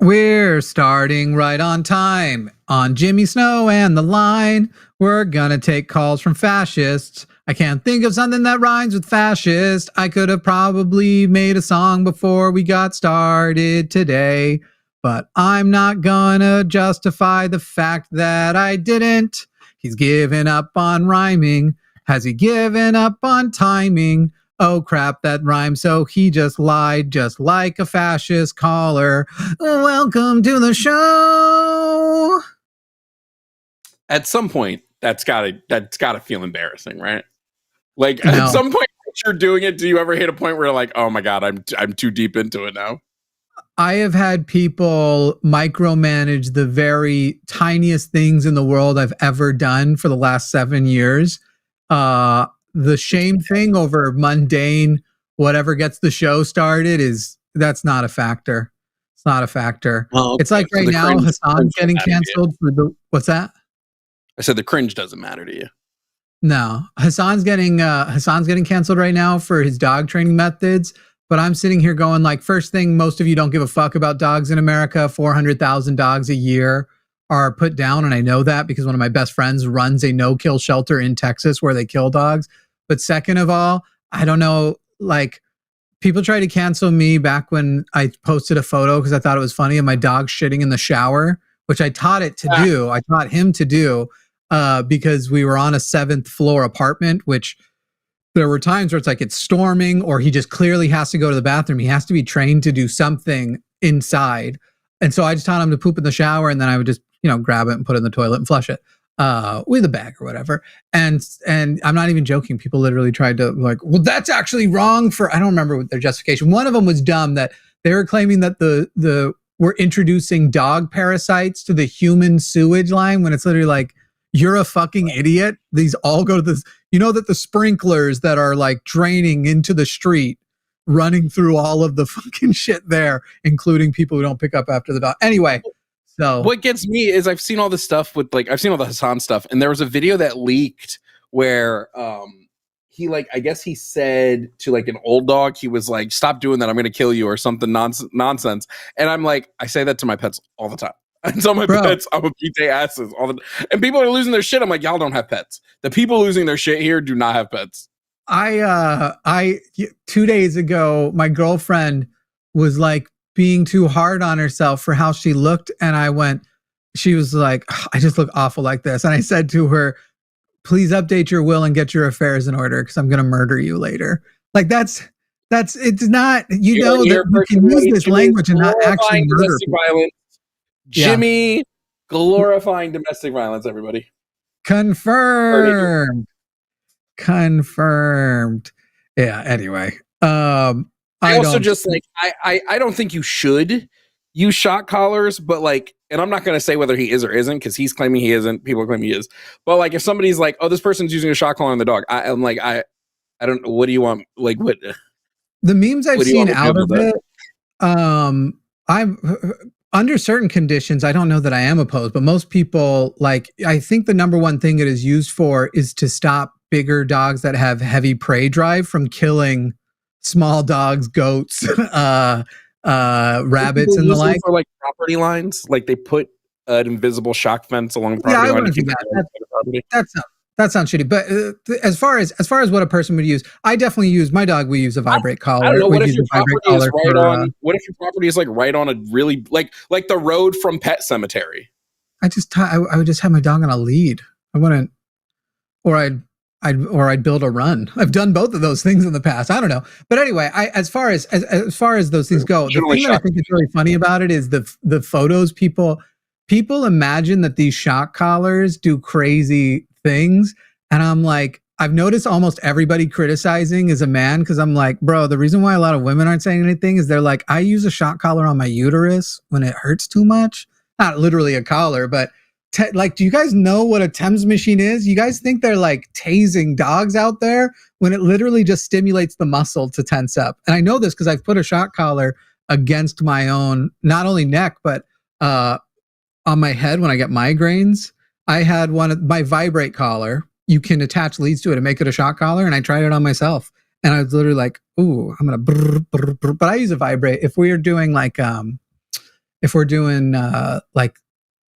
We're starting right on time on Jimmy Snow and the Line. We're gonna take calls from fascists. I can't think of something that rhymes with fascist. I could have probably made a song before we got started today, but I'm not gonna justify the fact that I didn't. He's given up on rhyming. Has he given up on timing? Oh crap, that rhymes. So he just lied, just like a fascist caller. Welcome to the show. At some point, that's gotta feel embarrassing, right? Like at some point you're doing it, do you ever hit a point where you're like, oh my God, I'm too deep into it now? I have had people micromanage the very tiniest things in the world I've ever done for the last 7 years. The shame thing over mundane, whatever gets the show started that's not a factor. It's not a factor. Oh, okay. It's like right now, Hassan's getting canceled for what's that? I said the cringe doesn't matter to you. No, Hassan's getting canceled right now for his dog training methods. But I'm sitting here going like, first thing, most of you don't give a fuck about dogs in America. 400,000 dogs a year are put down. And I know that because one of my best friends runs a no-kill shelter in Texas where they kill dogs. But second of all, I don't know, like people tried to cancel me back when I posted a photo because I thought it was funny of my dog shitting in the shower, which I taught it to do. I taught him to do because we were on a 7th floor apartment, which there were times where it's like it's storming or he just clearly has to go to the bathroom. He has to be trained to do something inside. And so I just taught him to poop in the shower and then I would just, grab it and put it in the toilet and flush it with a bag or whatever. And I'm not even joking. People literally tried to like, well, that's actually wrong I don't remember what their justification. One of them was dumb that they were claiming that we're introducing dog parasites to the human sewage line when it's literally like, you're a fucking idiot. These all go to this. You know that the sprinklers that are like draining into the street, running through all of the fucking shit there, including people who don't pick up after the dog. Anyway, so what gets me is I've seen all this stuff with I've seen all the Hassan stuff, and there was a video that leaked where he I guess he said to like an old dog, he was like, "Stop doing that, I'm gonna kill you," or something nonsense. And I'm like, I say that to my pets all the time. I tell my pets I'm gonna beat their asses all the time. And people are losing their shit. I'm like, y'all don't have pets. The people losing their shit here do not have pets. I 2 days ago, my girlfriend was like being too hard on herself for how she looked. And she was like, I just look awful like this. And I said to her, please update your will and get your affairs in order because I'm going to murder you later. Like it's not, that you can use this language and not actually murder violence. Jimmy glorifying domestic violence, everybody. Confirmed. Yeah, anyway. I don't think you should use shock collars, but and I'm not going to say whether he is or isn't because he's claiming he isn't. People claim he is. But if somebody's like, oh, this person's using a shock collar on the dog, I'm like, I don't know. What do you want? What? The memes I've seen out of it, I'm under certain conditions, I don't know that I am opposed, but most people I think the number one thing it is used for is to stop bigger dogs that have heavy prey drive from killing small dogs, goats, rabbits, and the like. For property lines, they put an invisible shock fence along the property line. Do that. That sounds shitty. But as far as what a person would use, I definitely use my dog. We use a vibrate collar. I don't know. What if your property is right on? What if your property is right on a really like the road from Pet Cemetery? I would just have my dog on a lead. I wouldn't, or I'd build a run. I've done both of those things in the past. I don't know. But anyway, as far as those things go, the thing that I think is really funny about it is the photos. People imagine that these shock collars do crazy things. And I'm like, I've noticed almost everybody criticizing is a man because I'm like, bro, the reason why a lot of women aren't saying anything is they're like, I use a shock collar on my uterus when it hurts too much. Not literally a collar, but do you guys know what a TEMS machine is? You guys think they're tasing dogs out there when it literally just stimulates the muscle to tense up. And I know this because I've put a shock collar against my own, not only neck, but on my head when I get migraines. I had one of my vibrate collar. You can attach leads to it and make it a shock collar. And I tried it on myself. And I was literally like, ooh, I'm going to, but I use a vibrate. If we are doing if we're doing like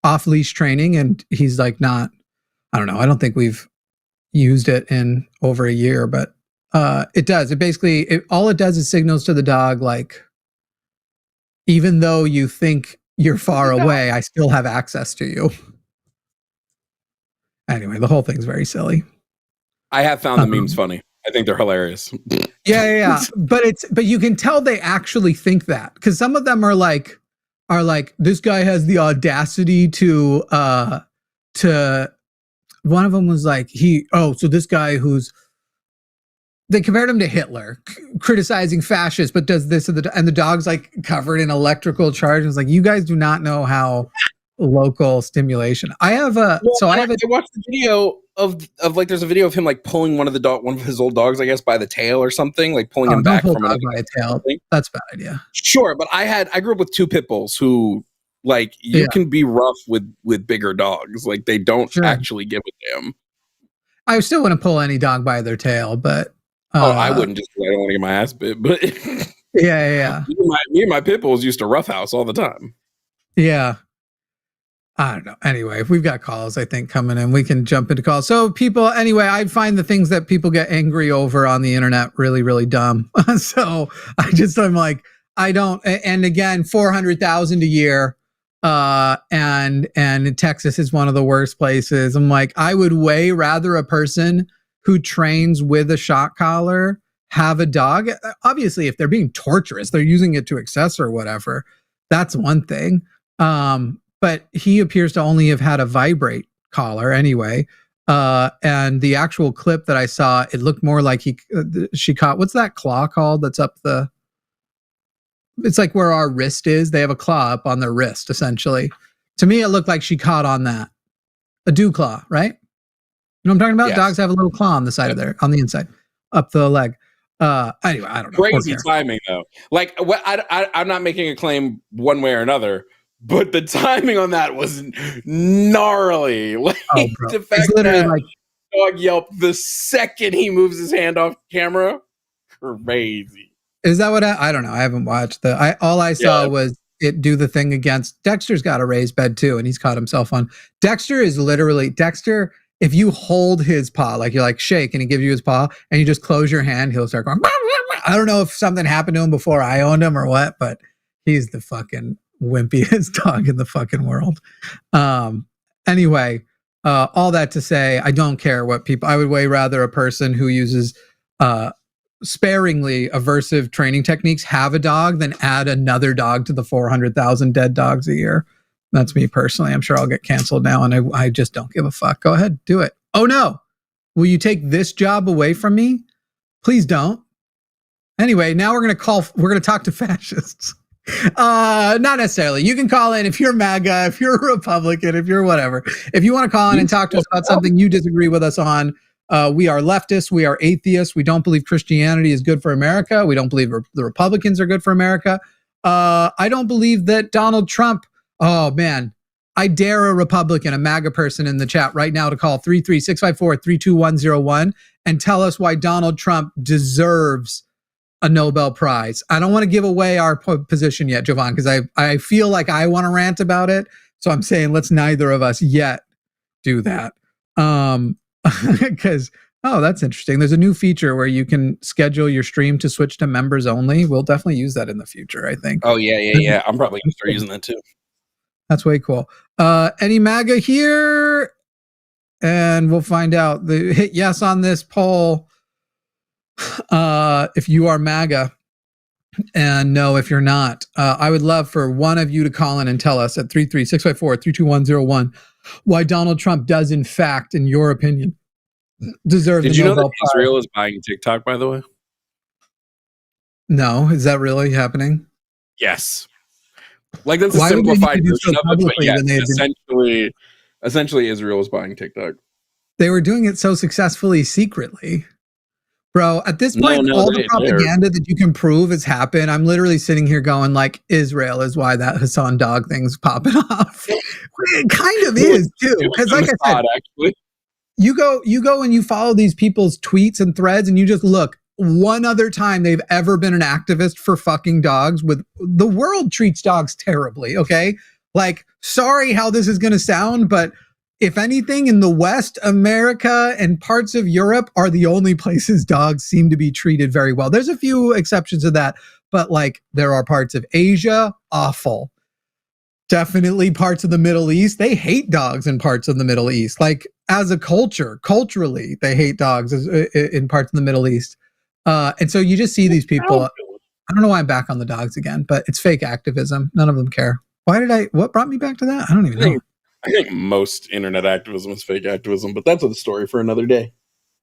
off leash training, and he's like not, I don't know. I don't think we've used it in over a year, but it does. It basically all it does is signals to the dog like, even though you think you're far away, I still have access to you. Anyway, the whole thing's very silly. I have found the memes funny. I think they're hilarious. Yeah. But you can tell they actually think that, because some of them are like this guy has the audacity to one of them was like so this guy they compared him to Hitler, criticizing fascists, but does this and the dog's like covered in electrical charges. Like, you guys do not know how local stimulation. I watched the video of like, there's a video of him like pulling one of his old dogs, I guess, by the tail or something, like pulling him back from another by a tail. That's a bad idea. Sure, but I grew up with two pit bulls who, like, you can be rough with bigger dogs. Like, they don't actually give a damn. I still wouldn't pull any dog by their tail, but I wouldn't, just because I don't want to get my ass bit. But yeah. Me and my pit bulls used to roughhouse all the time. Yeah. I don't know. Anyway, if we've got calls, I think, coming in, we can jump into calls. So people, anyway, I find the things that people get angry over on the internet really, really dumb. So I'm like, I don't, and again, 400,000 a year. And Texas is one of the worst places. I'm like, I would way rather a person who trains with a shock collar have a dog. Obviously, if they're being torturous, they're using it to access or whatever. That's one thing. But he appears to only have had a vibrate collar anyway. And the actual clip that I saw, it looked more like she caught, what's that claw called? That's up it's like where our wrist is. They have a claw up on their wrist, essentially. To me, it looked like she caught on that. A dew claw, right? You know what I'm talking about? Yes. Dogs have a little claw on the side of on the inside, up the leg. Anyway, I don't know. Crazy timing, though. Like, I'm not making a claim one way or another, but the timing on that was gnarly. Like, the fact it's literally that like dog yelp the second he moves his hand off camera, crazy. Is that what I don't know? I haven't watched all I saw was it do the thing against Dexter's got a raised bed too, and he's caught himself on. Dexter. If you hold his paw, like you're like shake, and he gives you his paw, and you just close your hand, he'll start going. I don't know if something happened to him before I owned him or what, but he's the fucking wimpiest dog in the fucking world. Anyway, all that to say, I don't care what people. I would way rather a person who uses sparingly aversive training techniques have a dog than add another dog to the 400,000 dead dogs a year. That's me personally. I'm sure I'll get canceled now, and I just don't give a fuck. Go ahead, do it. Oh no, will you take this job away from me? Please don't. Anyway, now we're gonna talk to fascists. Not necessarily. You can call in if you're MAGA, if you're a Republican, if you're whatever. If you want to call in and talk to us about something you disagree with us on, we are leftists. We are atheists. We don't believe Christianity is good for America. We don't believe the Republicans are good for America. I don't believe that Donald Trump. Oh man, I dare a Republican, a MAGA person in the chat right now to call 33654-32101 and tell us why Donald Trump deserves a Nobel Prize. I don't want to give away our position yet, Jovan, because I feel like I want to rant about it. So I'm saying let's neither of us yet do that. Because, that's interesting. There's a new feature where you can schedule your stream to switch to members only. We'll definitely use that in the future, I think. Oh, yeah. I'm probably going to start using that too. That's way cool. Any MAGA here? And we'll find out. Hit yes on this poll if you are MAGA, and no if you're not. I would love for one of you to call in and tell us at 33654-32101 why Donald Trump does, in fact, in your opinion, deserve the Nobel Prize. Did you know that Israel is buying TikTok, by the way? No. Is that really happening? Yes. Like, that's a simplified version of it, but yes, essentially Israel is buying TikTok. They were doing it so successfully secretly. Bro, at this point, all the propaganda that you can prove has happened. I'm literally sitting here going like, Israel is why that Hassan dog thing's popping off. It kind of is too. Because like I said, you go and you follow these people's tweets and threads and you just look, one other time they've ever been an activist for fucking dogs. With the world treats dogs terribly, okay? Like, sorry how this is going to sound, but if anything, in the West, America and parts of Europe are the only places dogs seem to be treated very well. There's a few exceptions to that, but like there are parts of Asia, awful. Definitely parts of the Middle East. They hate dogs in parts of the Middle East. Like as a culture, culturally, they hate dogs in parts of the Middle East. And so you just see these people. I don't know why I'm back on the dogs again, but it's fake activism. None of them care. What brought me back to that? I don't even know. I think most internet activism is fake activism, but that's a story for another day.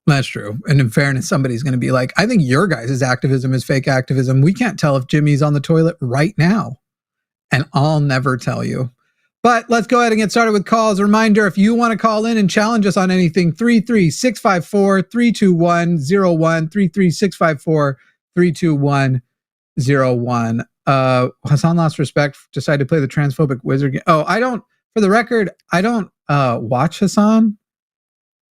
That's true. And in fairness, somebody's going to be like, I think your guys' activism is fake activism. We can't tell if Jimmy's on the toilet right now. And I'll never tell you. But let's go ahead and get started with calls. A reminder, if you want to call in and challenge us on anything, 33654-321-01, 33654-321-01. Hassan lost respect, decided to play the transphobic wizard game. Oh, for the record, I don't watch Hassan.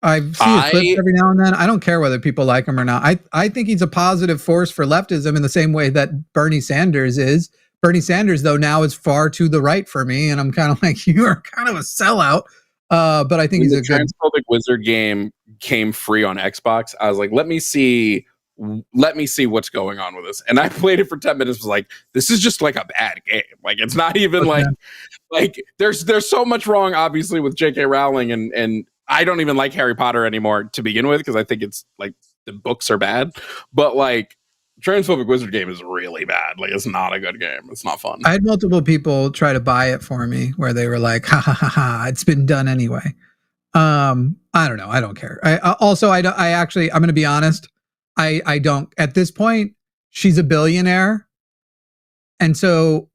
I see his clips every now and then. I don't care whether people like him or not. I think he's a positive force for leftism in the same way that Bernie Sanders is. Bernie Sanders, though, now is far to the right for me, and I'm kind of like, you are kind of a sellout. But I think he's a good. Transphobic wizard game came free on Xbox. I was like, let me see what's going on with this. And I played it for 10 minutes. Was like, this is just like a bad game. Like, it's not even like there's so much wrong, obviously, with J.K. Rowling, and I don't even like Harry Potter anymore to begin with because I think it's like the books are bad. But like, transphobic wizard game is really bad. Like, it's not a good game. It's not fun. I had multiple people try to buy it for me where they were like, ha ha ha ha, it's been done anyway. I don't know. I don't care. I'm going to be honest. I don't, at this point, she's a billionaire. And so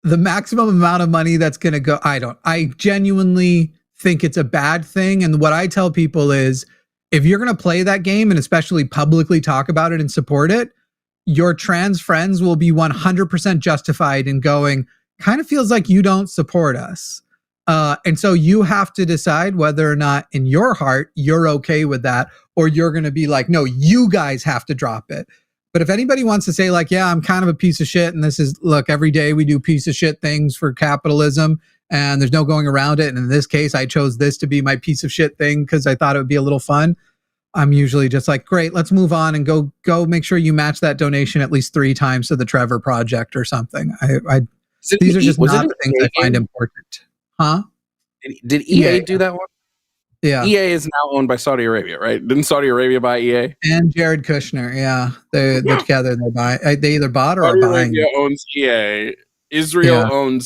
the maximum amount of money that's going to go, I genuinely think it's a bad thing. And what I tell people is, if you're going to play that game and especially publicly talk about it and support it, your trans friends will be 100% justified in going, kind of feels like you don't support us. And so you have to decide whether or not in your heart you're okay with that, or you're going to be like, no, you guys have to drop it. But if anybody wants to say like, yeah, I'm kind of a piece of shit, and this is, look, every day we do piece of shit things for capitalism and there's no going around it. And in this case, I chose this to be my piece of shit thing because I thought it would be a little fun. I'm usually just like, great, let's move on and go make sure you match that donation at least 3 times to the Trevor Project or something. These are just not the things I find important. Huh? Did EA do that one? Yeah. EA is now owned by Saudi Arabia, right? Didn't Saudi Arabia buy EA? And Jared Kushner, yeah. They're together, they either bought or Saudi are buying. Arabia owns EA. Israel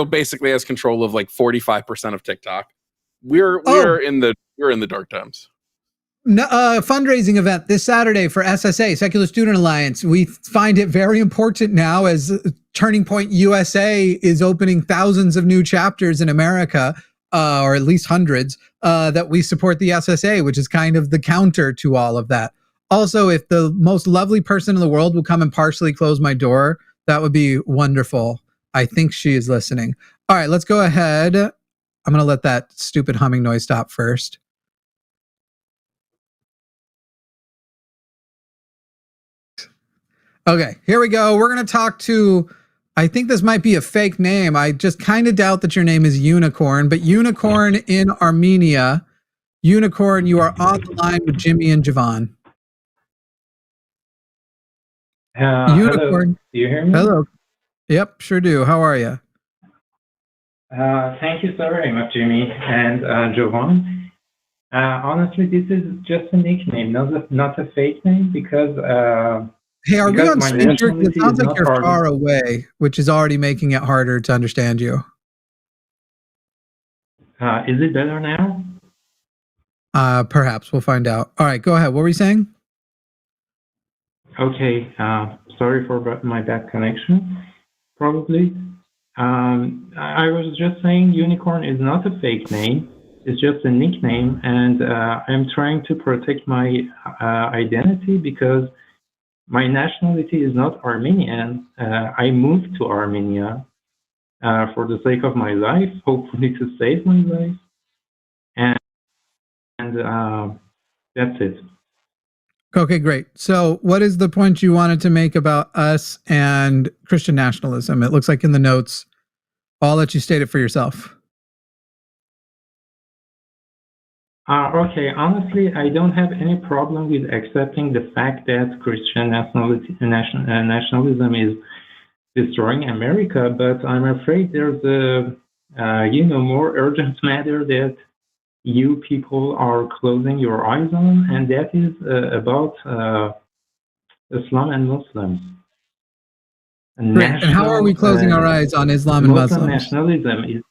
basically has control of like 45% of TikTok. We're in the dark times. Fundraising event this Saturday for SSA, Secular Student Alliance. We find it very important now as Turning Point USA is opening thousands of new chapters in America, or at least hundreds, that we support the SSA, which is kind of the counter to all of that. Also, if the most lovely person in the world will come and partially close my door, that would be wonderful. I think she is listening. All right, let's go ahead. I'm going to let that stupid humming noise stop first. Okay, here we go. We're going to talk to, I think this might be a fake name. I just kind of doubt that your name is Unicorn, but Unicorn in Armenia. Unicorn, you are on the line with Jimmy and Jovan. Unicorn. Hello. Do you hear me? Hello. Yep, sure do. How are you? Thank you so very much, Jimmy and Jovan. Honestly, this is just a nickname, not a fake name, because hey, are we on speaker? It sounds like you're far away, which is already making it harder to understand you. Is it better now? Perhaps. We'll find out. All right, go ahead. What were you saying? Okay. Sorry for my bad connection, probably. I was just saying Unicorn is not a fake name. It's just a nickname, and I'm trying to protect my identity because my nationality is not Armenian. I moved to Armenia for the sake of my life, hopefully to save my life, and that's it. Okay, great. So, what is the point you wanted to make about us and Christian nationalism? It looks like in the notes, I'll let you state it for yourself. Okay, honestly, I don't have any problem with accepting the fact that Christian nationalism is destroying America, but I'm afraid there's a more urgent matter that you people are closing your eyes on, and that is about Islam and Muslims. Great. And how are we closing our eyes on Islam and Muslim Muslims? nationalism is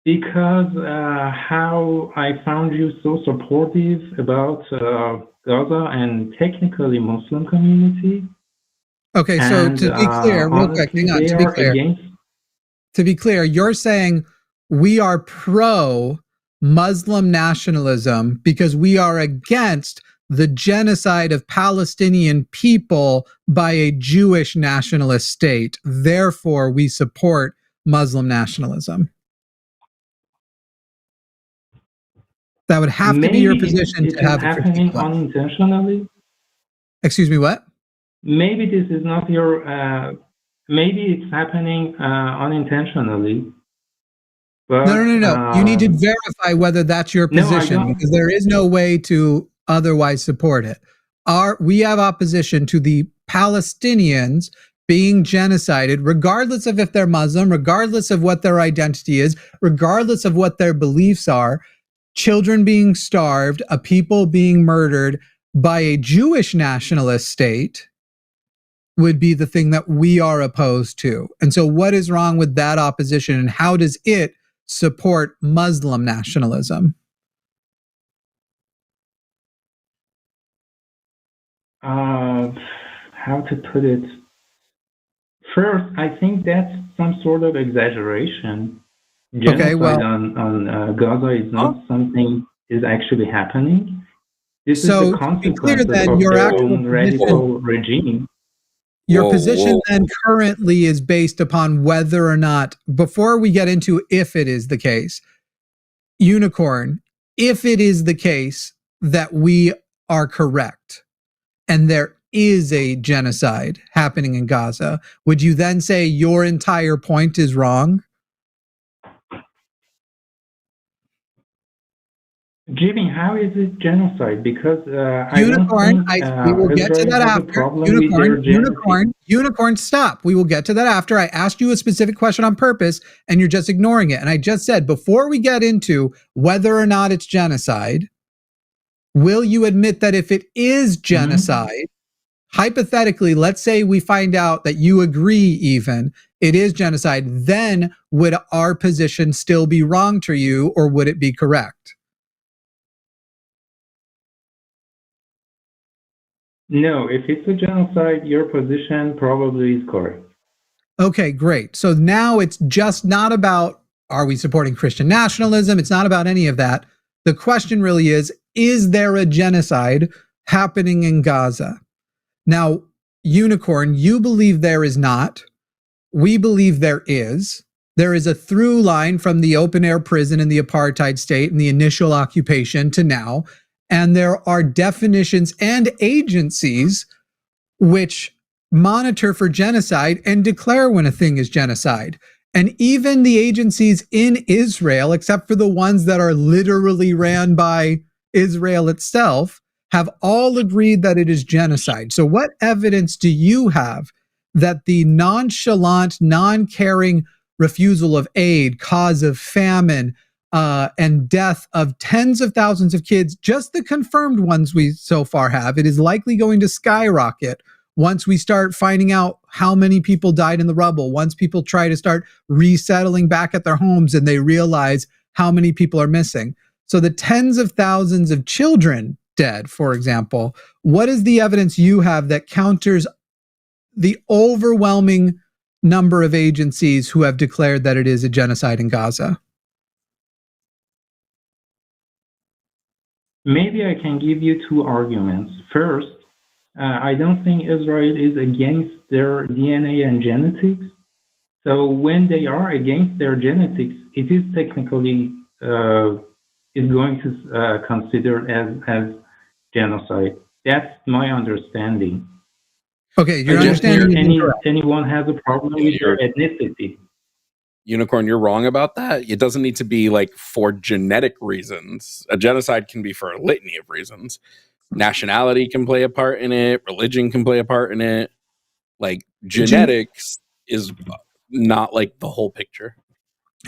because how I found you so supportive about Gaza and technically Muslim community. Okay, so And, to be clear, real quick, honestly, hang on, they to be are clear. against. To be clear, you're saying we are pro Muslim nationalism because we are against the genocide of Palestinian people by a Jewish nationalist state. Therefore, we support Muslim nationalism. That would have to be your position to have a happening critique. unintentionally. Excuse me, what? Maybe this is not your. Maybe it's happening unintentionally. But, No. You need to verify whether that's your position because there is no way to otherwise support it. We have opposition to the Palestinians being genocided, regardless of if they're Muslim, regardless of what their identity is, regardless of what their beliefs are, children being starved, a people being murdered by a Jewish nationalist state would be the thing that we are opposed to. And so what is wrong with that opposition and how does it support Muslim nationalism? How to put it? First, I think that's some sort of exaggeration. Genocide on Gaza is not something is actually happening. This is the consequence of their own radical regime. Your position then currently is based upon whether or not, before we get into if it is the case, Unicorn, if it is the case that we are correct and there is a genocide happening in Gaza, would you then say your entire point is wrong? Jimmy, how is it genocide? Because Unicorn, we will get to that after. Unicorn, stop. We will get to that after. I asked you a specific question on purpose, and you're just ignoring it. And I just said, before we get into whether or not it's genocide, will you admit that if it is genocide, hypothetically, let's say we find out that you agree even, it is genocide, then would our position still be wrong to you, or would it be correct? No, if it's a genocide, your position probably is correct. Okay, great. So now it's just not about, are we supporting Christian nationalism? It's not about any of that. The question really is there a genocide happening in Gaza? Now, Unicorn, you believe there is not. We believe there is. There is a through line from the open air prison in the apartheid state and the initial occupation to now. And there are definitions and agencies which monitor for genocide and declare when a thing is genocide. And even the agencies in Israel, except for the ones that are literally ran by Israel itself, have all agreed that it is genocide. So what evidence do you have that the nonchalant, non-caring refusal of aid, cause of famine, and death of tens of thousands of kids, just the confirmed ones we so far have, it is likely going to skyrocket once we start finding out how many people died in the rubble, once people try to start resettling back at their homes and they realize how many people are missing. So the tens of thousands of children dead, for example, what is the evidence you have that counters the overwhelming number of agencies who have declared that it is a genocide in Gaza? Maybe I can give you two arguments. First, I don't think Israel is against their DNA and genetics. So when they are against their genetics, it is technically is going to consider as genocide. That's my understanding. Okay, your I don't think understanding is anyone has a problem with their ethnicity. Unicorn, you're wrong about that. It doesn't need to be like for genetic reasons. A genocide can be for a litany of reasons. Nationality can play a part in it. Religion can play a part in it. Like genetics is not like the whole picture.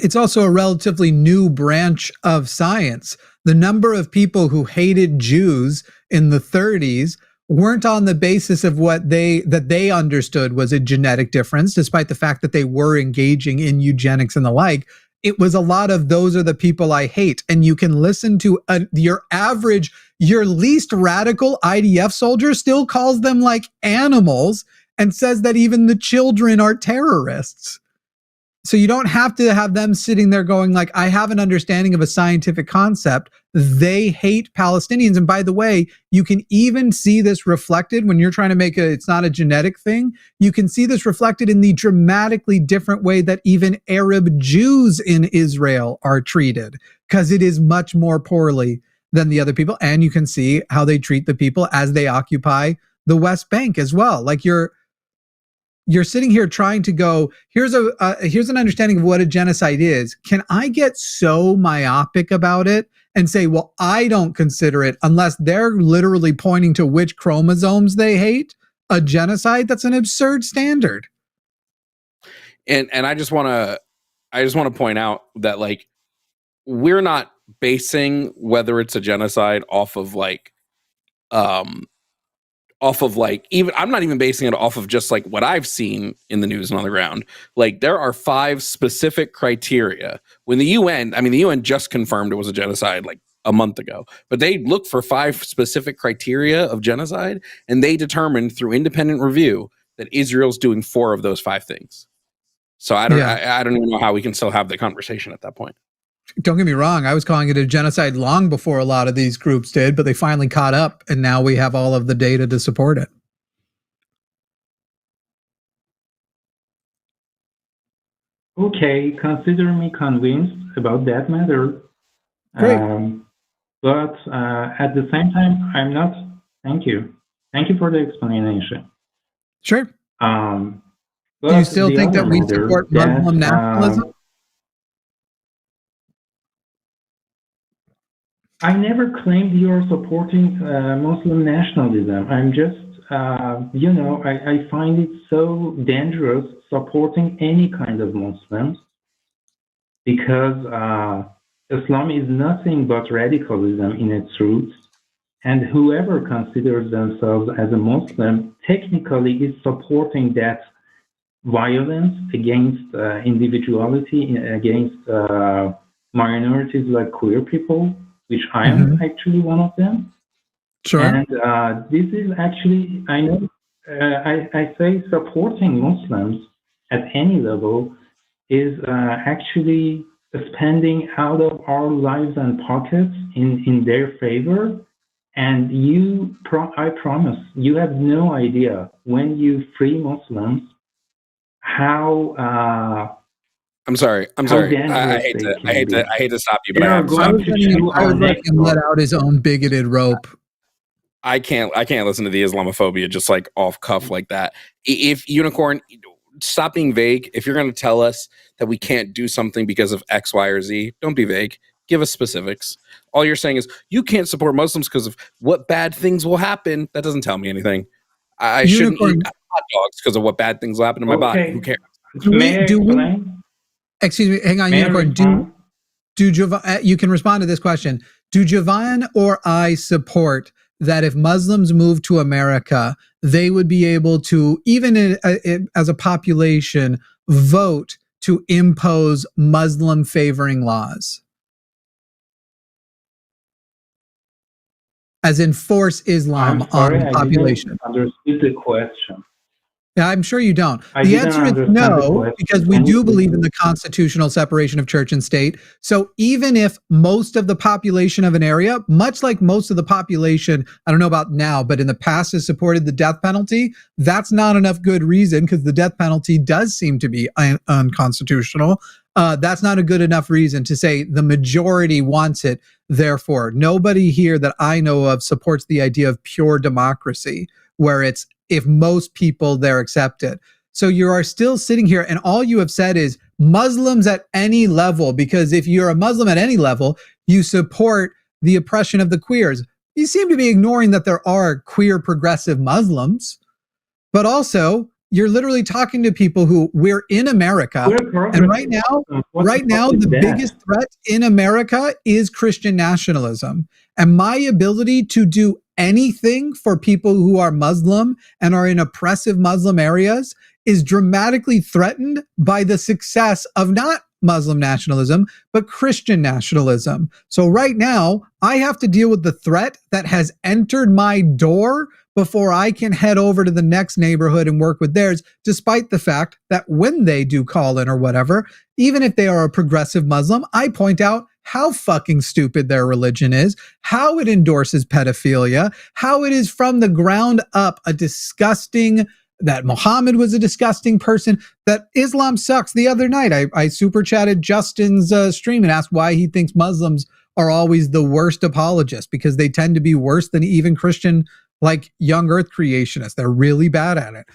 It's also a relatively new branch of science. The number of people who hated Jews in the 30s weren't on the basis of what they understood was a genetic difference, despite the fact that they were engaging in eugenics and the like. It was a lot of those are the people I hate. And you can listen to your least radical IDF soldier still calls them like animals and says that even the children are terrorists. So you don't have to have them sitting there going like, I have an understanding of a scientific concept. They hate Palestinians. And by the way, you can even see this reflected when you're trying to make it's not a genetic thing. You can see this reflected in the dramatically different way that even Arab Jews in Israel are treated, because it is much more poorly than the other people. And you can see how they treat the people as they occupy the West Bank as well. Like you're sitting here trying to go, here's an understanding of what a genocide is. Can I get so myopic about it and say, well, I don't consider it, unless they're literally pointing to which chromosomes they hate, a genocide? That's an absurd standard. And I just want to point out that like we're not basing whether it's a genocide off of even I'm not even basing it off of just like what I've seen in the news and on the ground. Like there are 5 specific criteria. When the UN just confirmed it was a genocide like a month ago, but they looked for 5 specific criteria of genocide, and they determined through independent review that Israel's doing 4 of those 5 things. So I don't even know how we can still have the conversation at that point. Don't get me wrong. I was calling it a genocide long before a lot of these groups did, but they finally caught up, and now we have all of the data to support it. Okay, consider me convinced about that matter. Great. But at the same time, I'm not. Thank you. Thank you for the explanation. Sure. Do you still think that we support Muslim nationalism? I never claimed you're supporting Muslim nationalism. I'm just, I find it so dangerous supporting any kind of Muslims, because Islam is nothing but radicalism in its roots. And whoever considers themselves as a Muslim technically is supporting that violence against individuality, against minorities like queer people, which I am actually one of them. Sure. And this is actually, I know, I say supporting Muslims at any level is actually spending out of our lives and pockets in their favor. And I promise, you have no idea when you free Muslims how. I'm sorry. I hate to stop you, but I was letting him let out his own bigoted rope. I can't listen to the Islamophobia just like off cuff like that. If Unicorn, stop being vague. If you're going to tell us that we can't do something because of X, Y, or Z, don't be vague. Give us specifics. All you're saying is you can't support Muslims because of what bad things will happen. That doesn't tell me anything. I shouldn't eat hot dogs because of what bad things will happen to my body. Who cares? Excuse me, hang on, Unicorn. Do Jovan, you can respond to this question. Do Jovan or I support that if Muslims move to America, they would be able to, even as a population, vote to impose Muslim favoring laws? As in force Islam on the population? I didn't understand the question. Yeah, I'm sure you don't. I The didn't answer is understand the no, question. because we Can you do believe please- in the constitutional separation of church and state. So even if most of the population of an area, much like most of the population, I don't know about now, but in the past has supported the death penalty, that's not enough good reason, because the death penalty does seem to be unconstitutional. That's not a good enough reason to say the majority wants it. Therefore, nobody here that I know of supports the idea of pure democracy, where it's if most people there accept it. So you are still sitting here, and all you have said is Muslims at any level, because if you're a Muslim at any level, you support the oppression of the queers. You seem to be ignoring that there are queer progressive Muslims, but also you're literally talking to people who we're in America. And right now, the biggest threat in America is Christian nationalism. And my ability to do anything for people who are Muslim and are in oppressive Muslim areas is dramatically threatened by the success of not Muslim nationalism, but Christian nationalism. So right now, I have to deal with the threat that has entered my door before I can head over to the next neighborhood and work with theirs, despite the fact that when they do call in or whatever, even if they are a progressive Muslim, I point out how fucking stupid their religion is, how it endorses pedophilia, how it is from the ground up a disgusting, that Muhammad was a disgusting person, that Islam sucks. The other night, I super chatted Justin's stream and asked why he thinks Muslims are always the worst apologists, because they tend to be worse than even Christian, like young earth creationists. They're really bad at it.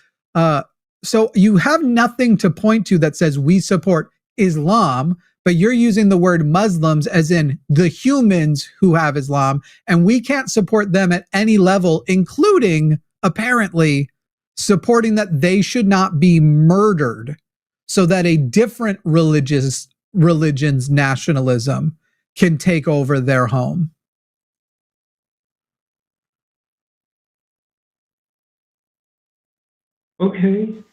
So you have nothing to point to that says we support Islam, but you're using the word Muslims as in the humans who have Islam, and we can't support them at any level, including apparently supporting that they should not be murdered so that a different religion's nationalism can take over their home. Okay.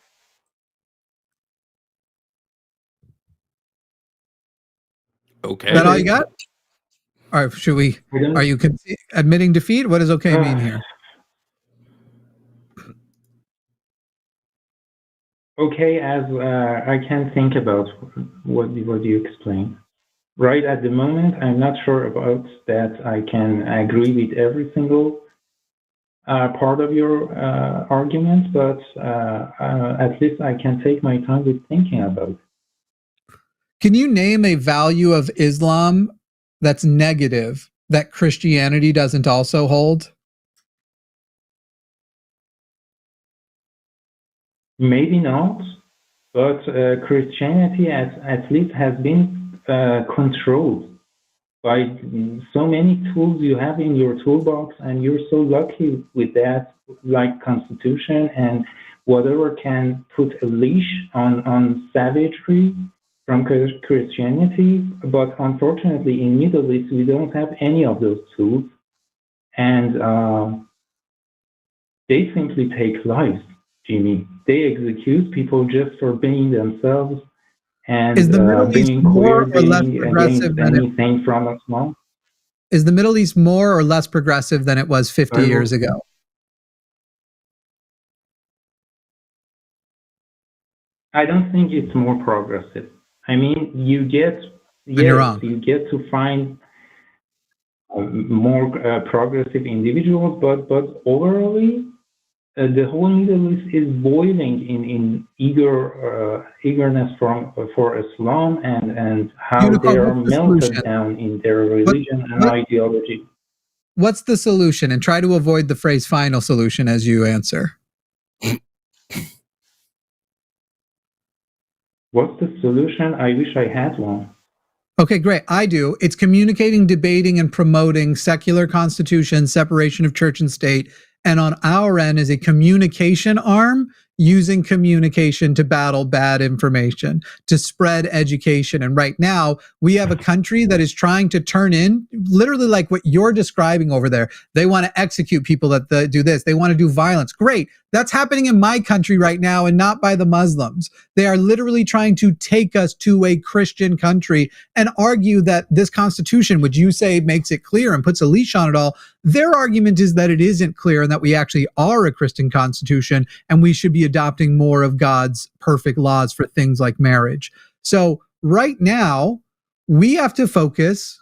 Okay. Is that all you got? All right, should we? Are you admitting defeat? What does okay mean here? Okay, as I can think about what you explained. Right at the moment, I'm not sure about that I can agree with every single part of your argument, but at least I can take my time with thinking about it. Can you name a value of Islam that's negative that Christianity doesn't also hold? Maybe not, but Christianity at least has been controlled by so many tools you have in your toolbox, and you're so lucky with that, like Constitution and whatever can put a leash on savagery from Christianity. But unfortunately, in Middle East, we don't have any of those tools, and they simply take lives, Jimmy. They execute people just for being themselves and is the Middle East being more queer, or less being progressive against than anything from Islam. Is the Middle East more or less progressive than it was 50 years ago? I don't think it's more progressive. I mean, you get you get to find more progressive individuals, but overall, the whole Middle East is boiling in eagerness for Islam and how Unicorn, they are melted down in their religion and ideology. What's the solution? And try to avoid the phrase final solution as you answer. What's the solution? I wish I had one. Okay, great. I do. It's communicating, debating, and promoting secular constitution, separation of church and state. And on our end is a communication arm using communication to battle bad information, to spread education. And right now, we have a country that is trying to turn in literally like what you're describing over there. They want to execute people that do this. They want to do violence. Great. That's happening in my country right now and not by the Muslims. They are literally trying to take us to a Christian country and argue that this constitution, which you say makes it clear and puts a leash on it all, their argument is that it isn't clear and that we actually are a Christian constitution and we should be adopting more of God's perfect laws for things like marriage. So right now, we have to focus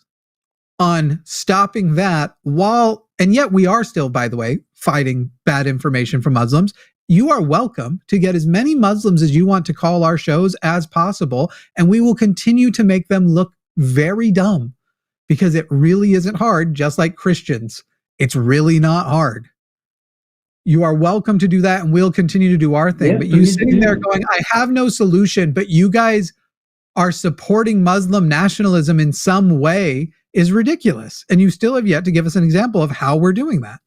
on stopping that and yet we are still, by the way, fighting bad information from Muslims. You are welcome to get as many Muslims as you want to call our shows as possible, and we will continue to make them look very dumb because it really isn't hard, just like Christians. It's really not hard. You are welcome to do that, and we'll continue to do our thing. Yes, but you sitting there going, I have no solution, but you guys are supporting Muslim nationalism in some way is ridiculous. And you still have yet to give us an example of how we're doing that.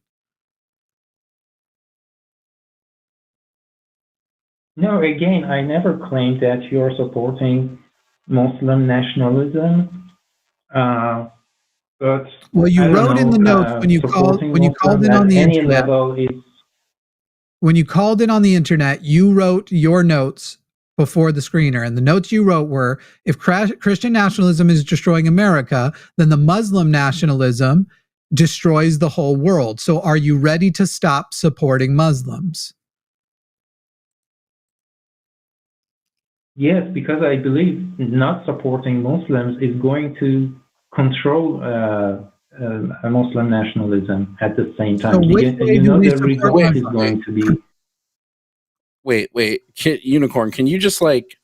No, again, I never claimed that you're supporting Muslim nationalism. But well, you wrote in the notes when you called in on the internet. When you called in on the internet, you wrote your notes before the screener, and the notes you wrote were, if Christian nationalism is destroying America, then the Muslim nationalism destroys the whole world. So are you ready to stop supporting Muslims? Yes, because I believe not supporting Muslims is going to control Muslim nationalism at the same time. So the result is going to be... Wait, Unicorn, can you just like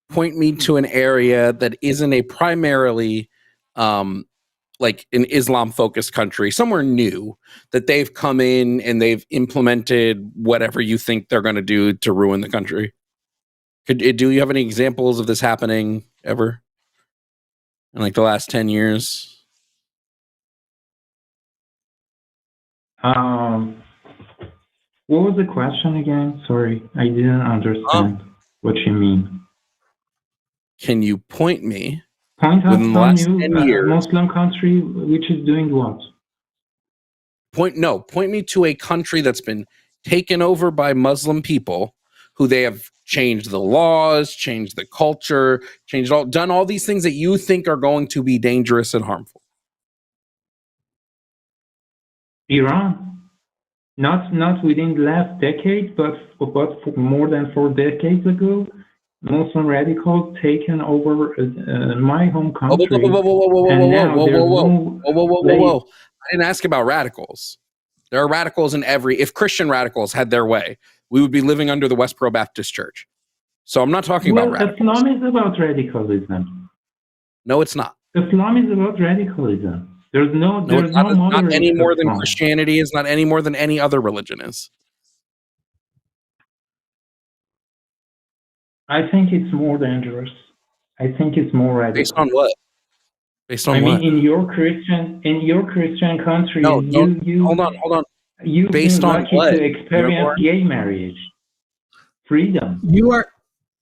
point me to an area that isn't a primarily like an Islam focused country, somewhere new that they've come in and they've implemented whatever you think they're going to do to ruin the country? Do you have any examples of this happening ever in like the last 10 years? What was the question again? Sorry, I didn't understand what you mean. Can you point me out within the last 10 years, Muslim country which is doing what? Point me to a country that's been taken over by Muslim people who they have changed the laws, changed the culture, done all these things that you think are going to be dangerous and harmful. Iran. Not within the last decade, but for more than 4 decades ago, Muslim radicals taken over my home country. Whoa. I didn't ask about radicals. There are radicals in if Christian radicals had their way, we would be living under the Westboro Baptist Church. So I'm not talking about radicals. Islam is about radicalism. No, it's not. Islam is about radicalism. There's no not any more than Christianity is, not any more than any other religion is. I think it's more dangerous. I think it's more radical. Based on what? I mean, in your Christian country, hold on. You've based been on lucky what? to experience gay marriage, freedom.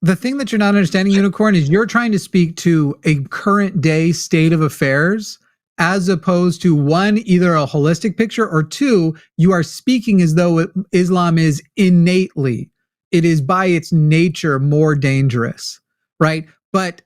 The thing that you're not understanding, Unicorn, is you're trying to speak to a current day state of affairs, as opposed to one, either a holistic picture, or two, you are speaking as though Islam is innately, it is by its nature more dangerous, right? But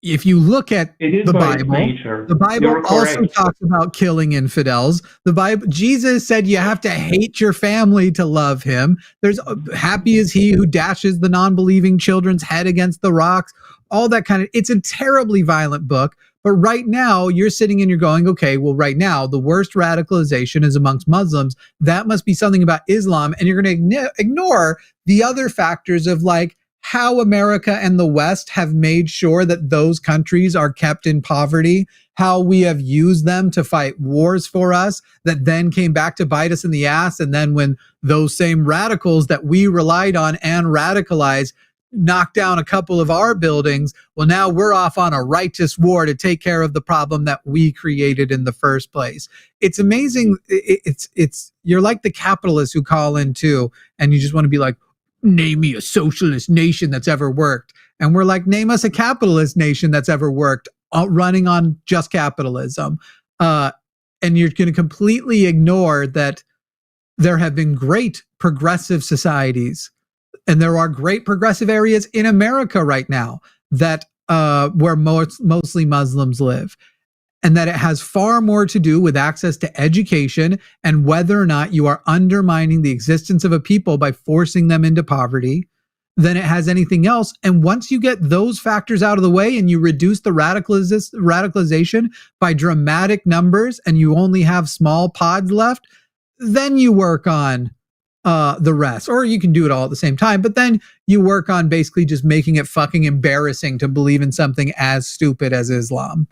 if you look at the Bible also talks about killing infidels. The Bible, Jesus said you have to hate your family to love him. There's happy is he who dashes the non-believing children's head against the rocks, all that kind of, it's a terribly violent book. But right now you're sitting and you're going, okay, well, right now the worst radicalization is amongst Muslims. That must be something about Islam. And you're going to ignore the other factors of like how America and the West have made sure that those countries are kept in poverty, how we have used them to fight wars for us that then came back to bite us in the ass. And then when those same radicals that we relied on and radicalized knock down a couple of our buildings, well, now we're off on a righteous war to take care of the problem that we created in the first place. It's amazing. It's you're like the capitalists who call in too, and you just want to be like, name me a socialist nation that's ever worked. And we're like, name us a capitalist nation that's ever worked, running on just capitalism. And you're going to completely ignore that there have been great progressive societies. And there are great progressive areas in America right now that where mostly Muslims live. and that it has far more to do with access to education and whether or not you are undermining the existence of a people by forcing them into poverty than it has anything else. And once you get those factors out of the way and you reduce the radicalization by dramatic numbers and you only have small pods left, then you work on the rest. Or you can do it all at the same time, but then you work on basically just making it fucking embarrassing to believe in something as stupid as Islam.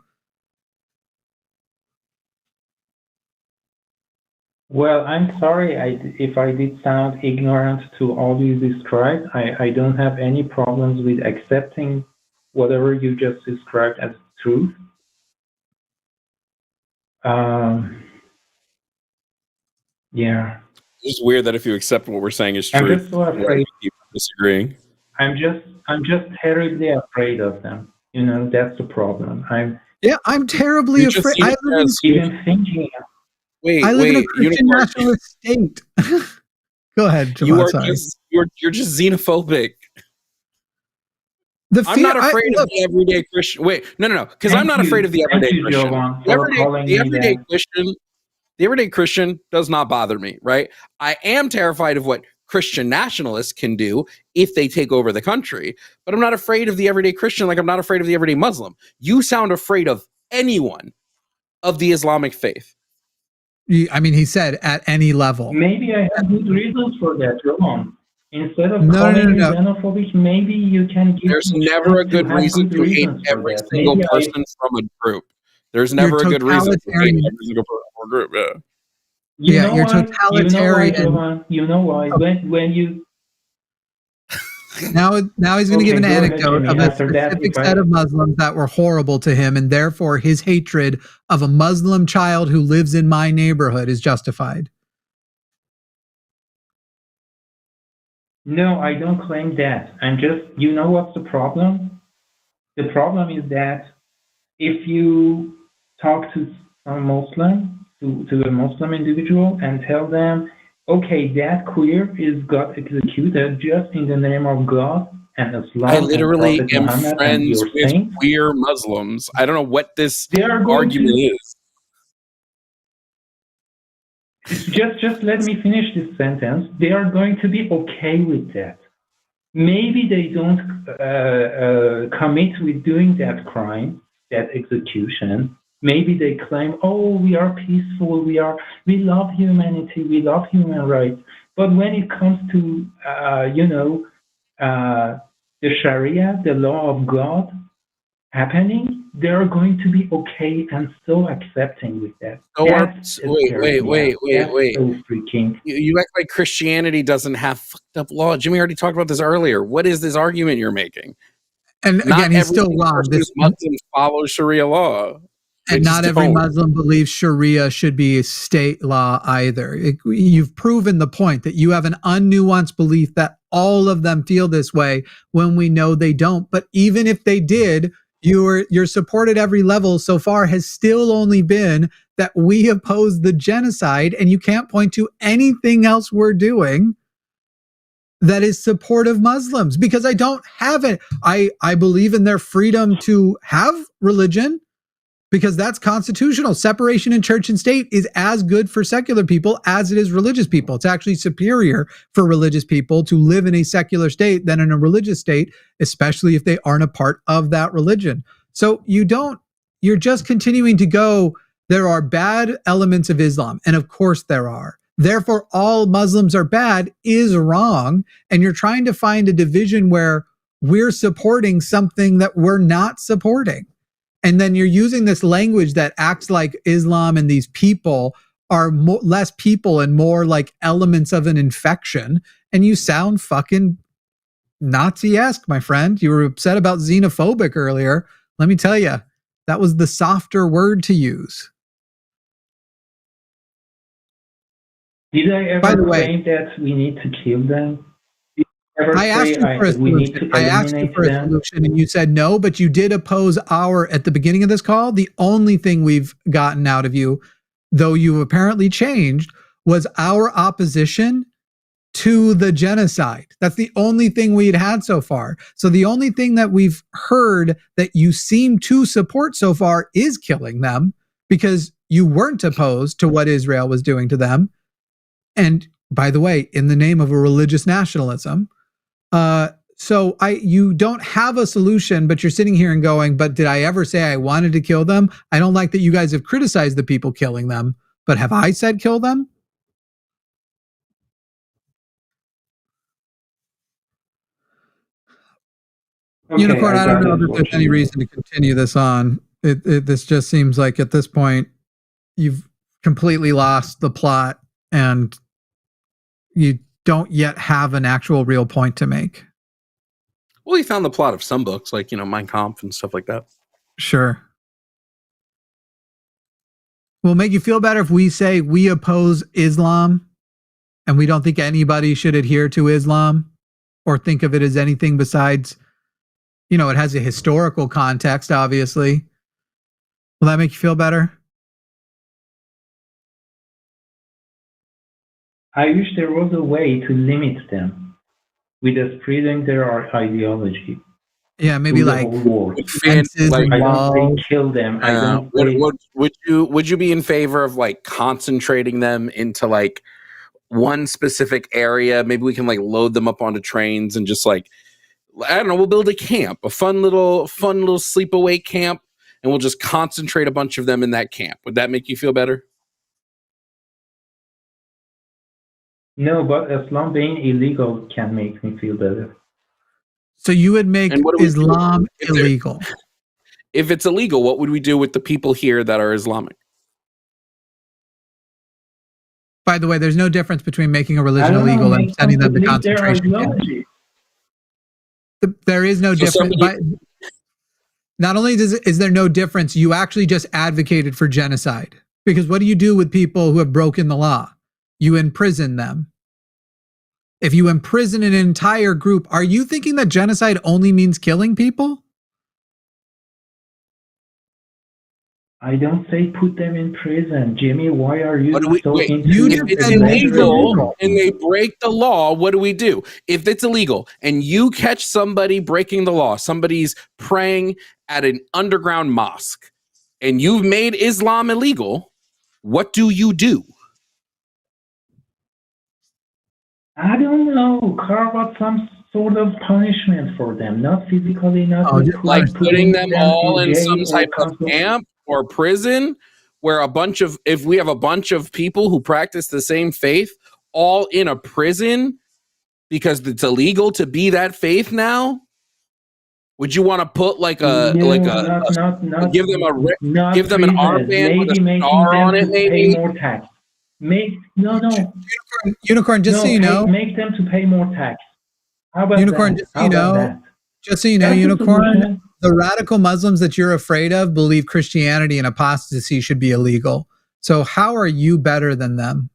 Well, I'm sorry if I did sound ignorant to all you described. I don't have any problems with accepting whatever you just described as truth. Yeah. It's weird that if you accept what we're saying is true, I'm just so afraid. People disagreeing. I'm just terribly afraid of them. You know, that's the problem. I'm terribly afraid. I live even thinking. I live in a Christian nationalist state. Go ahead, Jovan. You're just xenophobic. I'm not afraid of the everyday Christian. Wait, no, because I'm not afraid of the everyday Christian. The everyday Christian does not bother me, right? I am terrified of what Christian nationalists can do if they take over the country, but I'm not afraid of the everyday Christian like I'm not afraid of the everyday Muslim. You sound afraid of anyone of the Islamic faith. I mean, he said at any level. Maybe I have good reasons for that, Jovan. Instead of calling me xenophobic, maybe you can give. There's never a good reason to hate every single person from a group. There's never a good reason to hate every single person from a group. Yeah, you're totalitarian. You know why? When you Now he's going to give an anecdote of a specific set of Muslims that were horrible to him, and therefore his hatred of a Muslim child who lives in my neighborhood is justified. No, I don't claim that. I'm just, you know what's the problem? The problem is that if you talk to a Muslim, to a Muslim individual and tell them, okay, that queer got executed just in the name of God and Islam. I literally am friends with queer Muslims. I don't know what this argument is. Just let me finish this sentence. They are going to be okay with that. Maybe they don't commit with doing that crime, that execution. Maybe they claim, oh, we are peaceful, we love humanity, we love human rights. But when it comes to, the Sharia, the law of God happening, they're going to be okay and so accepting with that. Wait. So freaking. You act like Christianity doesn't have fucked up law. Jimmy already talked about this earlier. What is this argument you're making? And again, he's still wrong. Muslims follow Sharia law. And not every Muslim believes Sharia should be a state law either. You've proven the point that you have an unnuanced belief that all of them feel this way when we know they don't. But even if they did, your support at every level so far has still only been that we oppose the genocide, and you can't point to anything else we're doing that is supportive Muslims, because I don't have it. I believe in their freedom to have religion, because that's constitutional. Separation in church and state is as good for secular people as it is religious people. It's actually superior for religious people to live in a secular state than in a religious state, especially if they aren't a part of that religion. So you're just continuing to go, there are bad elements of Islam. And of course there are. Therefore, all Muslims are bad is wrong. And you're trying to find a division where we're supporting something that we're not supporting. And then you're using this language that acts like Islam and these people are less people and more like elements of an infection. And you sound fucking Nazi-esque, my friend. You were upset about xenophobic earlier. Let me tell you, that was the softer word to use. Did I ever say that we need to kill them? I asked you for a solution and you said no, but you did oppose at the beginning of this call, the only thing we've gotten out of you, though you apparently changed, was our opposition to the genocide. That's the only thing we'd had so far. So the only thing that we've heard that you seem to support so far is killing them. because you weren't opposed to what Israel was doing to them. And by the way, in the name of a religious nationalism. So you don't have a solution, but you're sitting here and going, but did I ever say I wanted to kill them? I don't like that you guys have criticized the people killing them, but have I said kill them? Okay, Unicorn, I don't know if there's any reason to continue this on. This just seems like at this point, you've completely lost the plot and you don't yet have an actual real point to make. Well, he found the plot of some books, like, Mein Kampf and stuff like that. Sure. Will it make you feel better if we say we oppose Islam and we don't think anybody should adhere to Islam or think of it as anything besides, it has a historical context, obviously. Will that make you feel better? I wish there was a way to limit them without spreading their ideology. Yeah, maybe like fences, like I don't say kill them. I don't. Would you be in favor of like concentrating them into like one specific area? Maybe we can like load them up onto trains and just like, I don't know, we'll build a camp, a fun little sleepaway camp, and we'll just concentrate a bunch of them in that camp. Would that make you feel better? No, but Islam being illegal can make me feel better. So you would make Islam illegal? If it's illegal, what would we do with the people here that are Islamic? By the way, there's no difference between making a religion illegal and sending them to concentration camps. There is no difference. Not only is there no difference, you actually just advocated for genocide. Because what do you do with people who have broken the law? You imprison them. If you imprison an entire group, are you thinking that genocide only means killing people? I don't say put them in prison. Jimmy, why are you so into if it's illegal and they break the law, what do we do? If it's illegal and you catch somebody breaking the law, somebody's praying at an underground mosque, and you've made Islam illegal, what do you do? I don't know. Carve out some sort of punishment for them, not physically, not like putting them all in some type of camp or prison, where if we have a bunch of people who practice the same faith all in a prison because it's illegal to be that faith now. Would you want to put give them an armband with a star on it? Maybe more tax. Unicorn, just so you know, make them to pay more tax. How about Unicorn, that? Just so you know, Unicorn, the radical Muslims that you're afraid of believe Christianity and apostasy should be illegal. So how are you better than them?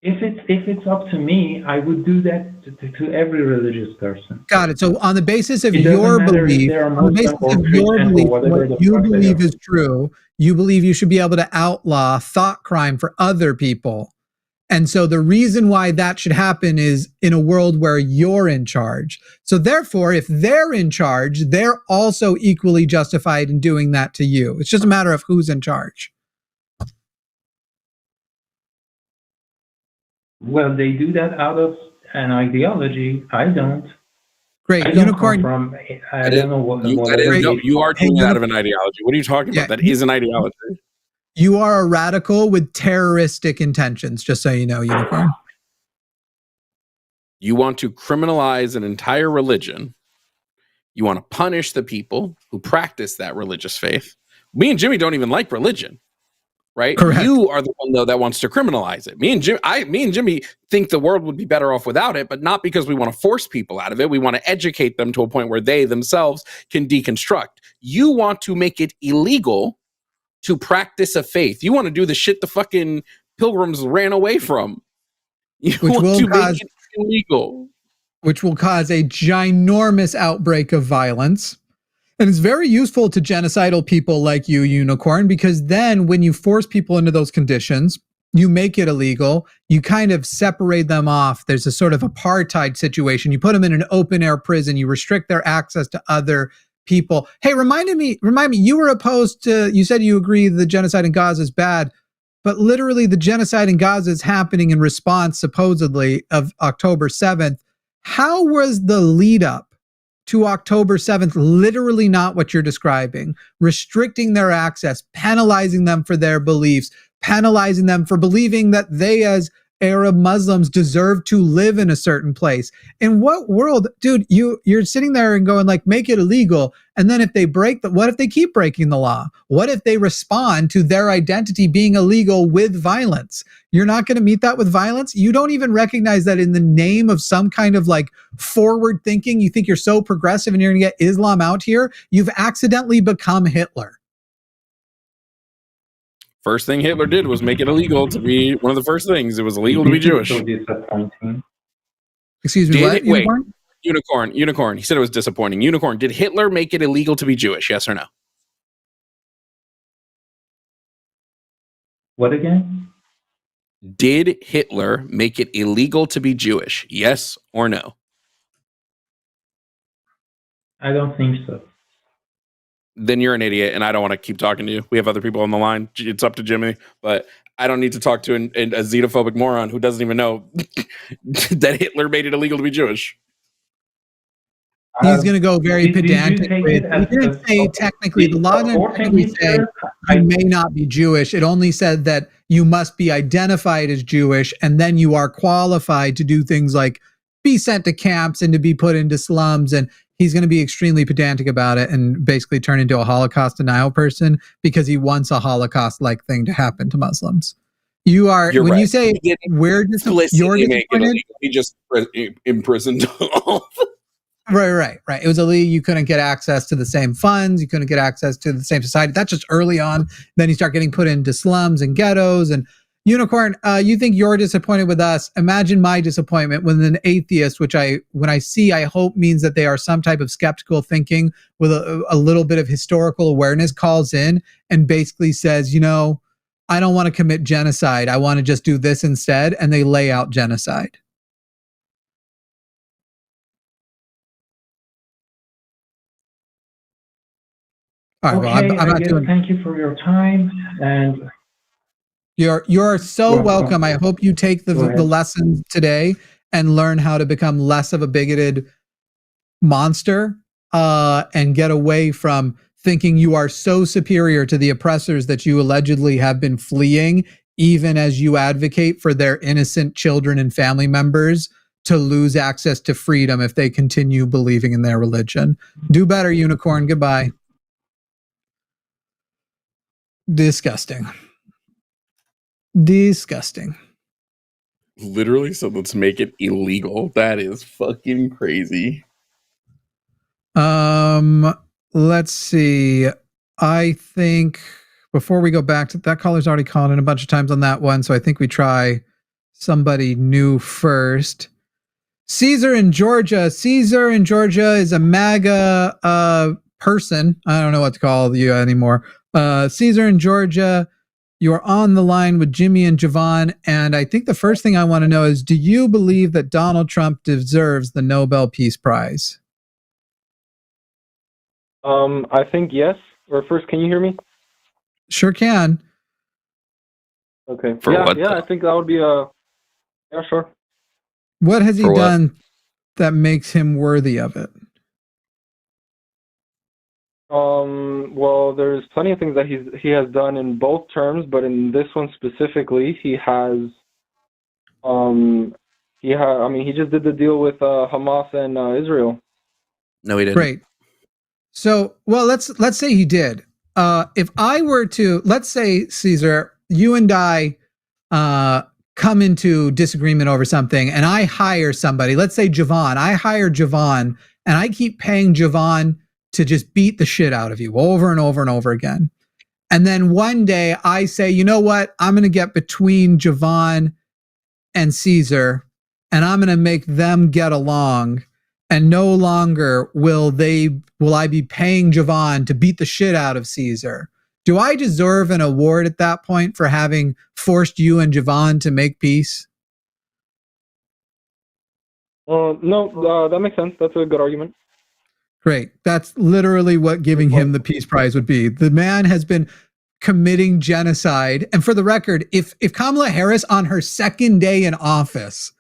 If it's up to me, I would do that to every religious person. Got it. So on the basis of your belief, what you believe is true, you believe you should be able to outlaw thought crime for other people. And so the reason why that should happen is in a world where you're in charge. So therefore, if they're in charge, they're also equally justified in doing that to you. It's just a matter of who's in charge. Well, they do that out of an ideology. I don't. Great. I Unicorn. I don't know what you are doing it out of an ideology. What are you talking about? That is an ideology. You are a radical with terroristic intentions, just so you know, Unicorn. You want to criminalize an entire religion. You want to punish the people who practice that religious faith. Me and Jimmy don't even like religion, right? Correct. You are the one, though, that wants to criminalize it. Me and Jimmy think the world would be better off without it, but not because we want to force people out of it. We want to educate them to a point where they themselves can deconstruct. You want to make it illegal to practice a faith. You want to do the shit the fucking pilgrims ran away from. You want to make it illegal. Which will cause a ginormous outbreak of violence. And it's very useful to genocidal people like you, Unicorn, because then when you force people into those conditions, you make it illegal, you kind of separate them off. There's a sort of apartheid situation. You put them in an open air prison, you restrict their access to other people. Hey, remind me, you were opposed to, you said you agree the genocide in Gaza is bad, but literally the genocide in Gaza is happening in response, supposedly, of October 7th. How was the lead up to October 7th literally not what you're describing? Restricting their access, penalizing them for their beliefs, penalizing them for believing that they as Arab Muslims deserve to live in a certain place. In what world, dude, you're sitting there and going like, make it illegal. And then if they break what if they keep breaking the law? What if they respond to their identity being illegal with violence? You're not going to meet that with violence. You don't even recognize that in the name of some kind of like forward thinking. You think you're so progressive and you're going to get Islam out here. You've accidentally become Hitler. First thing Hitler did was make it illegal to be one of the first things. It was illegal to be Jewish. So disappointing. Excuse me, what? Wait, Unicorn. He said it was disappointing. Unicorn, did Hitler make it illegal to be Jewish? Yes or no? What again? Did Hitler make it illegal to be Jewish? Yes or no? I don't think so. Then you're an idiot, and I don't want to keep talking to you. We have other people on the line. It's up to Jimmy, but I don't need to talk to a xenophobic moron who doesn't even know that Hitler made it illegal to be Jewish. He's going to go very pedantic with, he didn't say technically, the law didn't technically say you may not be Jewish. It only said that you must be identified as Jewish, and then you are qualified to do things like be sent to camps and to be put into slums. And he's going to be extremely pedantic about it and basically turn into a Holocaust denial person because he wants a Holocaust-like thing to happen to Muslims. You are, You're when right. you say you're disappointed, he just imprisoned all. Right. It was illegal. You couldn't get access to the same funds. You couldn't get access to the same society. That's just early on. Then you start getting put into slums and ghettos. And Unicorn, you think you're disappointed with us. Imagine my disappointment when an atheist, which when I see, I hope means that they are some type of skeptical thinking with a little bit of historical awareness, calls in and basically says, I don't want to commit genocide. I want to just do this instead. And they lay out genocide. All right, okay, well, I'm not doing. Thank you for your time, and you're so welcome. I hope you take the lessons today and learn how to become less of a bigoted monster, and get away from thinking you are so superior to the oppressors that you allegedly have been fleeing, even as you advocate for their innocent children and family members to lose access to freedom if they continue believing in their religion. Do better, Unicorn. Goodbye. Disgusting. Literally, so let's make it illegal. That is fucking crazy. Let's see. I think before we go back to that, caller's already called in a bunch of times on that one, so I think we try somebody new first. Caesar in Georgia is a MAGA person. I don't know what to call you anymore. Caesar in Georgia, you're on the line with Jimmy and Jovan, and I think the first thing I want to know is, do you believe that Donald Trump deserves the Nobel Peace Prize? I think yes. Or first, can you hear me? Sure can. Okay. Yeah, I think that would be yeah, sure. What has he done that makes him worthy of it? Well, there's plenty of things that he has done in both terms, but in this one specifically, he just did the deal with Hamas and Israel. No, he didn't. Great. So, well, let's say he did. If I were to, let's say, Caesar, you and I come into disagreement over something, and I hire somebody, let's say Jovan. I hire Jovan, and I keep paying Jovan to just beat the shit out of you over and over and over again. And then one day I say, you know what? I'm going to get between Jovan and Caesar, and I'm going to make them get along. And no longer will I be paying Jovan to beat the shit out of Caesar. Do I deserve an award at that point for having forced you and Jovan to make peace? No, that makes sense. That's a good argument. Great. That's literally what giving him the Peace Prize would be. The man has been committing genocide. And for the record, if Kamala Harris on her second day in office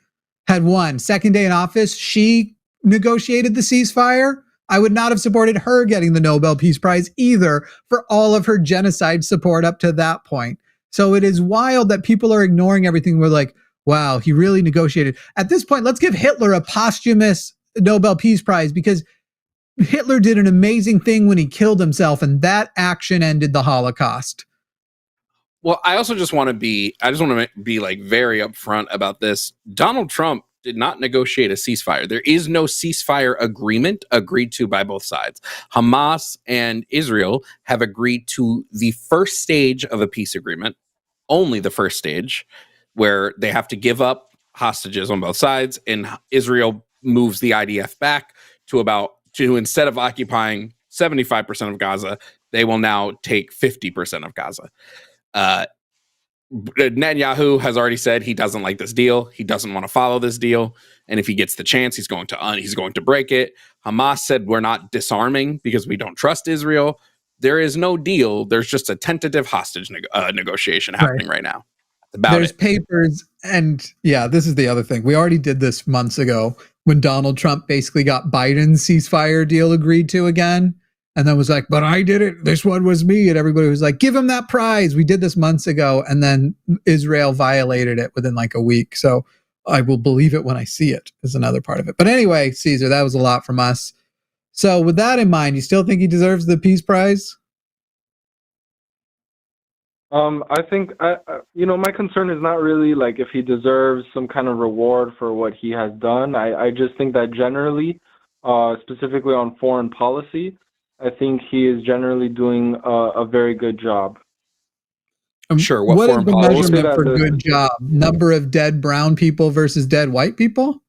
had won, second day in office, she negotiated the ceasefire, I would not have supported her getting the Nobel Peace Prize either for all of her genocide support up to that point. So it is wild that people are ignoring everything. We're like, wow, he really negotiated. At this point, let's give Hitler a posthumous Nobel Peace Prize because Hitler did an amazing thing when he killed himself, and that action ended the Holocaust. Well, I also just want to be like very upfront about this. Donald Trump did not negotiate a ceasefire. There is no ceasefire agreement agreed to by both sides. Hamas and Israel have agreed to the first stage of a peace agreement, only the first stage, where they have to give up hostages on both sides, and Israel moves the IDF back to instead of occupying 75% of Gaza, they will now take 50% of Gaza. Netanyahu has already said he doesn't like this deal. He doesn't want to follow this deal, and if he gets the chance, he's going to break it. Hamas said we're not disarming because we don't trust Israel. There is no deal. There's just a tentative hostage negotiation happening right now. There's papers, and this is the other thing. We already did this months ago when Donald Trump basically got Biden's ceasefire deal agreed to again, and then was like, but I did it. This one was me. And everybody was like, give him that prize. We did this months ago. And then Israel violated it within like a week. So I will believe it when I see it is another part of it. But anyway, Caesar, that was a lot from us. So with that in mind, you still think he deserves the Peace Prize? I think, my concern is not really like if he deserves some kind of reward for what he has done. I just think that generally, specifically on foreign policy, I think he is generally doing a very good job. Sure. What is the measurement for good job? Number of dead brown people versus dead white people?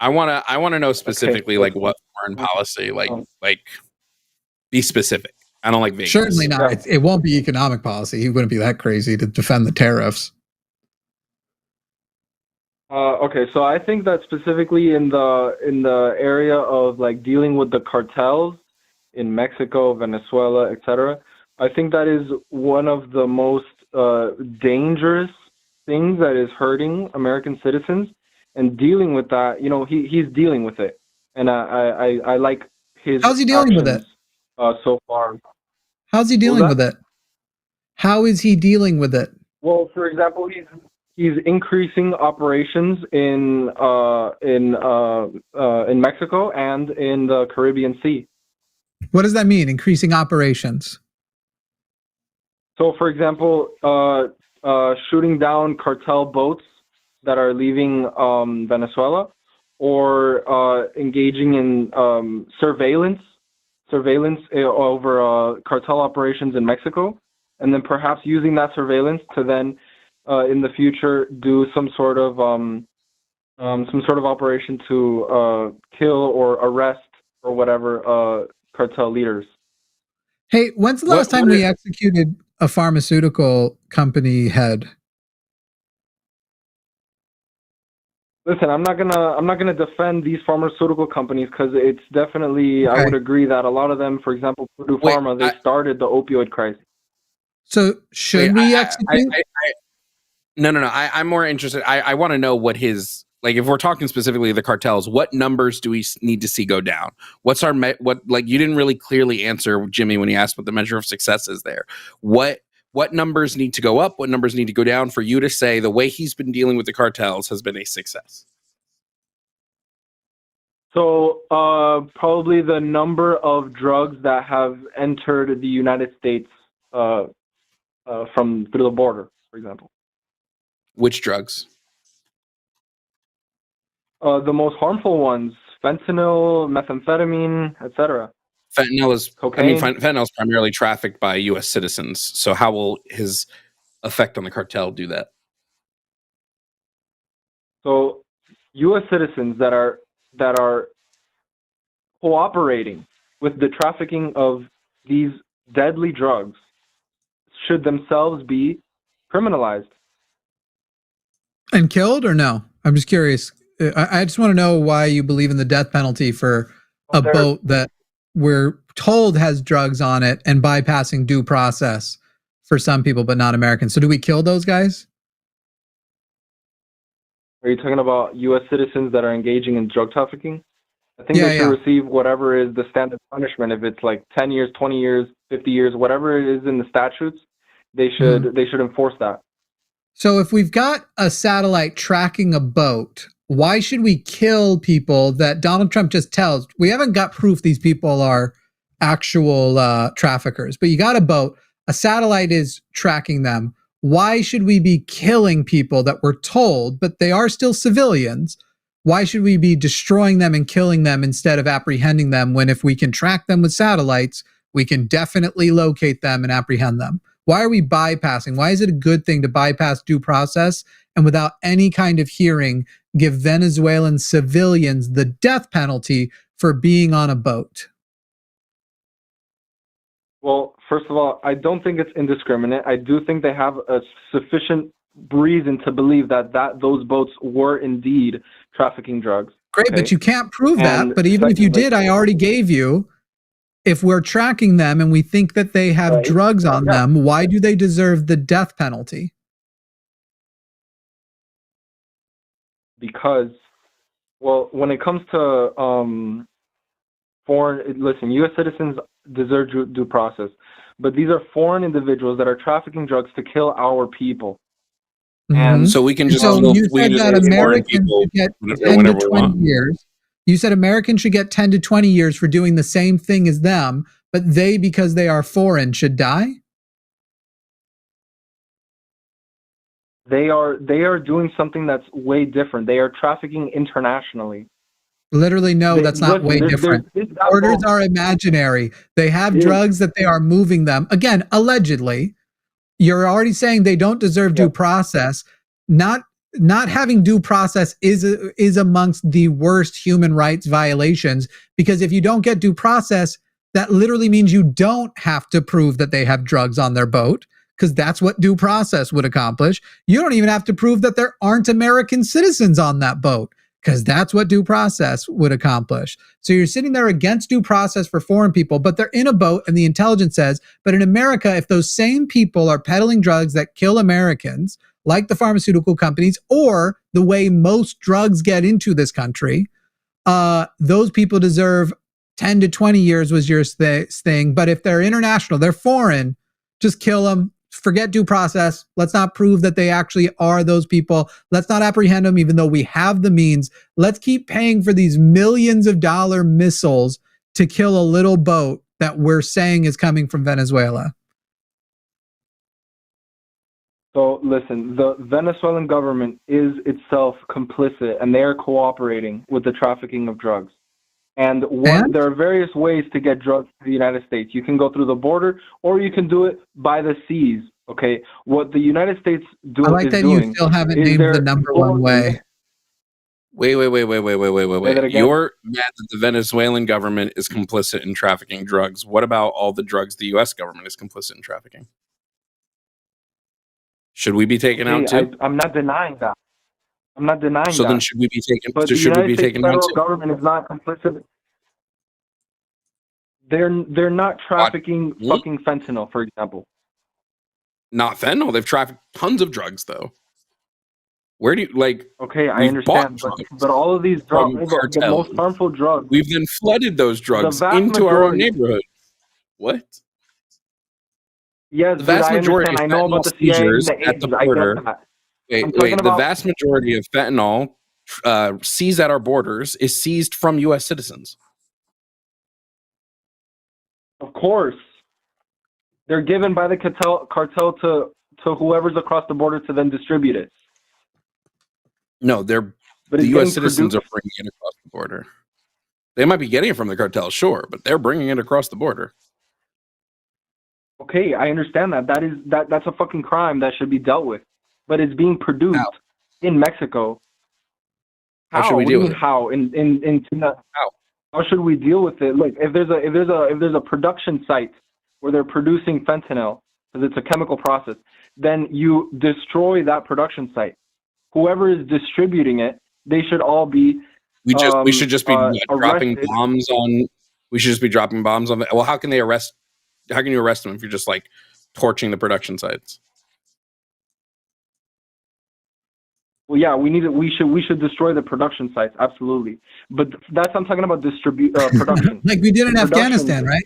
I want to know specifically like what foreign policy, like be specific. I don't like vagueness. Certainly not. Yeah. It won't be economic policy. He wouldn't be that crazy to defend the tariffs. Okay, so I think that specifically in the area of like dealing with the cartels in Mexico, Venezuela, etc., I think that is one of the most dangerous things that is hurting American citizens. And dealing with that, he's dealing with it, and I like his. How's he dealing with it? So far. How's he dealing with it? How is he dealing with it? Well, for example, he's increasing operations in Mexico and in the Caribbean Sea. What does that mean? Increasing operations. So, for example, shooting down cartel boats that are leaving Venezuela, or engaging in surveillance over cartel operations in Mexico, and then perhaps using that surveillance to then in the future do some sort of operation to kill or arrest or whatever cartel leaders. Hey, when's the last time we executed a pharmaceutical company head? Listen, I'm not gonna defend these pharmaceutical companies because it's definitely I would agree that a lot of them, for example, Purdue Pharma, they started the opioid crisis. So should we execute? No. I'm more interested. I want to know what his, like, if we're talking specifically the cartels, what numbers do we need to see go down? What's our you didn't really clearly answer, Jimmy, when you asked what the measure of success is there. What numbers need to go up? What numbers need to go down for you to say the way he's been dealing with the cartels has been a success? So probably the number of drugs that have entered the United States through the border, for example. Which drugs? The most harmful ones: fentanyl, methamphetamine, etc. Fentanyl is cocaine. Fentanyl is primarily trafficked by U.S. citizens. So how will his effect on the cartel do that? So U.S. citizens that are cooperating with the trafficking of these deadly drugs should themselves be criminalized and killed, or no? I'm just curious. I just want to know why you believe in the death penalty for a boat that we're told has drugs on it and bypassing due process for some people, but not Americans. So do we kill those guys? Are you talking about U.S. citizens that are engaging in drug trafficking? I think they should receive whatever is the standard punishment. If it's like 10 years, 20 years, 50 years, whatever it is in the statutes, they should enforce that. So if we've got a satellite tracking a boat, why should we kill people that Donald Trump just tells? We haven't got proof these people are actual traffickers, but you got a boat, a satellite is tracking them. Why should we be killing people that we're told, but they are still civilians? Why should we be destroying them and killing them instead of apprehending them, when if we can track them with satellites, we can definitely locate them and apprehend them? Why are we bypassing? Why is it a good thing to bypass due process and without any kind of hearing give Venezuelan civilians the death penalty for being on a boat? Well, first of all, I don't think it's indiscriminate. I do think they have a sufficient reason to believe that those boats were indeed trafficking drugs. Great, but you can't prove that. But even if you did, I already gave you, if we're tracking them and we think that they have drugs on them, why do they deserve the death penalty? Because, well, when it comes to listen, U.S. citizens deserve due process, but these are foreign individuals that are trafficking drugs to kill our people. And so we can just you said that Americans should get 10 to 20 years. You said Americans should get 10 to 20 years for doing the same thing as them, but they, because they are foreign, should die? They are doing something that's way different. They are trafficking internationally. Literally, no, that's not way different. Borders are imaginary. They have drugs that they are moving them. Again, allegedly. You're already saying they don't deserve due process. Not having due process is amongst the worst human rights violations, because if you don't get due process, that literally means you don't have to prove that they have drugs on their boat, because that's what due process would accomplish. You don't even have to prove that there aren't American citizens on that boat, because that's what due process would accomplish. So you're sitting there against due process for foreign people, but they're in a boat, and the intelligence says, but in America, if those same people are peddling drugs that kill Americans, like the pharmaceutical companies, or the way most drugs get into this country, those people deserve 10 to 20 years was your thing. But if they're international, they're foreign, just kill them. Forget due process. Let's not prove that they actually are those people. Let's not apprehend them, even though we have the means. Let's keep paying for these millions of dollar missiles to kill a little boat that we're saying is coming from Venezuela. So listen, the Venezuelan government is itself complicit, and they are cooperating with the trafficking of drugs. And there are various ways to get drugs to the United States. You can go through the border, or you can do it by the seas. Okay, what the United States I like that you still haven't named the number one way. Wait. You're mad that the Venezuelan government is complicit in trafficking drugs. What about all the drugs the U.S. government is complicit in trafficking? Should we be taken out too? I'm not denying that. I'm not denying that. So then should we be taken? But So the should we United be States taken out federal too? government is not complicit. They're not trafficking fucking fentanyl, for example. Not fentanyl. They've trafficked tons of drugs, though. Where do you like? Okay, I understand, but all of these drugs, the most harmful drugs. We've then flooded those drugs into our own neighborhood. What? Yes, the vast majority of I know about the seizures CIA, at the border. Wait. The vast majority of fentanyl seized at our borders is seized from U.S. citizens. Of course, they're given by the cartel to whoever's across the border to then distribute it. No, the U.S. citizens are bringing it across the border. They might be getting it from the cartel, sure, but they're bringing it across the border. Okay, I understand that. That's a fucking crime that should be dealt with. But it's being produced in Mexico. How should we deal with it? How should we deal with it? Like, if there's a production site where they're producing fentanyl because it's a chemical process, then you destroy that production site. Whoever is distributing it, they should all be We should just be dropping arrested. bombs on. We should just be dropping bombs on. Well, how can they arrest? How can you arrest them if you're just like torching the production sites? Well, yeah, we should destroy the production sites, absolutely. But I'm talking about production. Like we did in Afghanistan, right?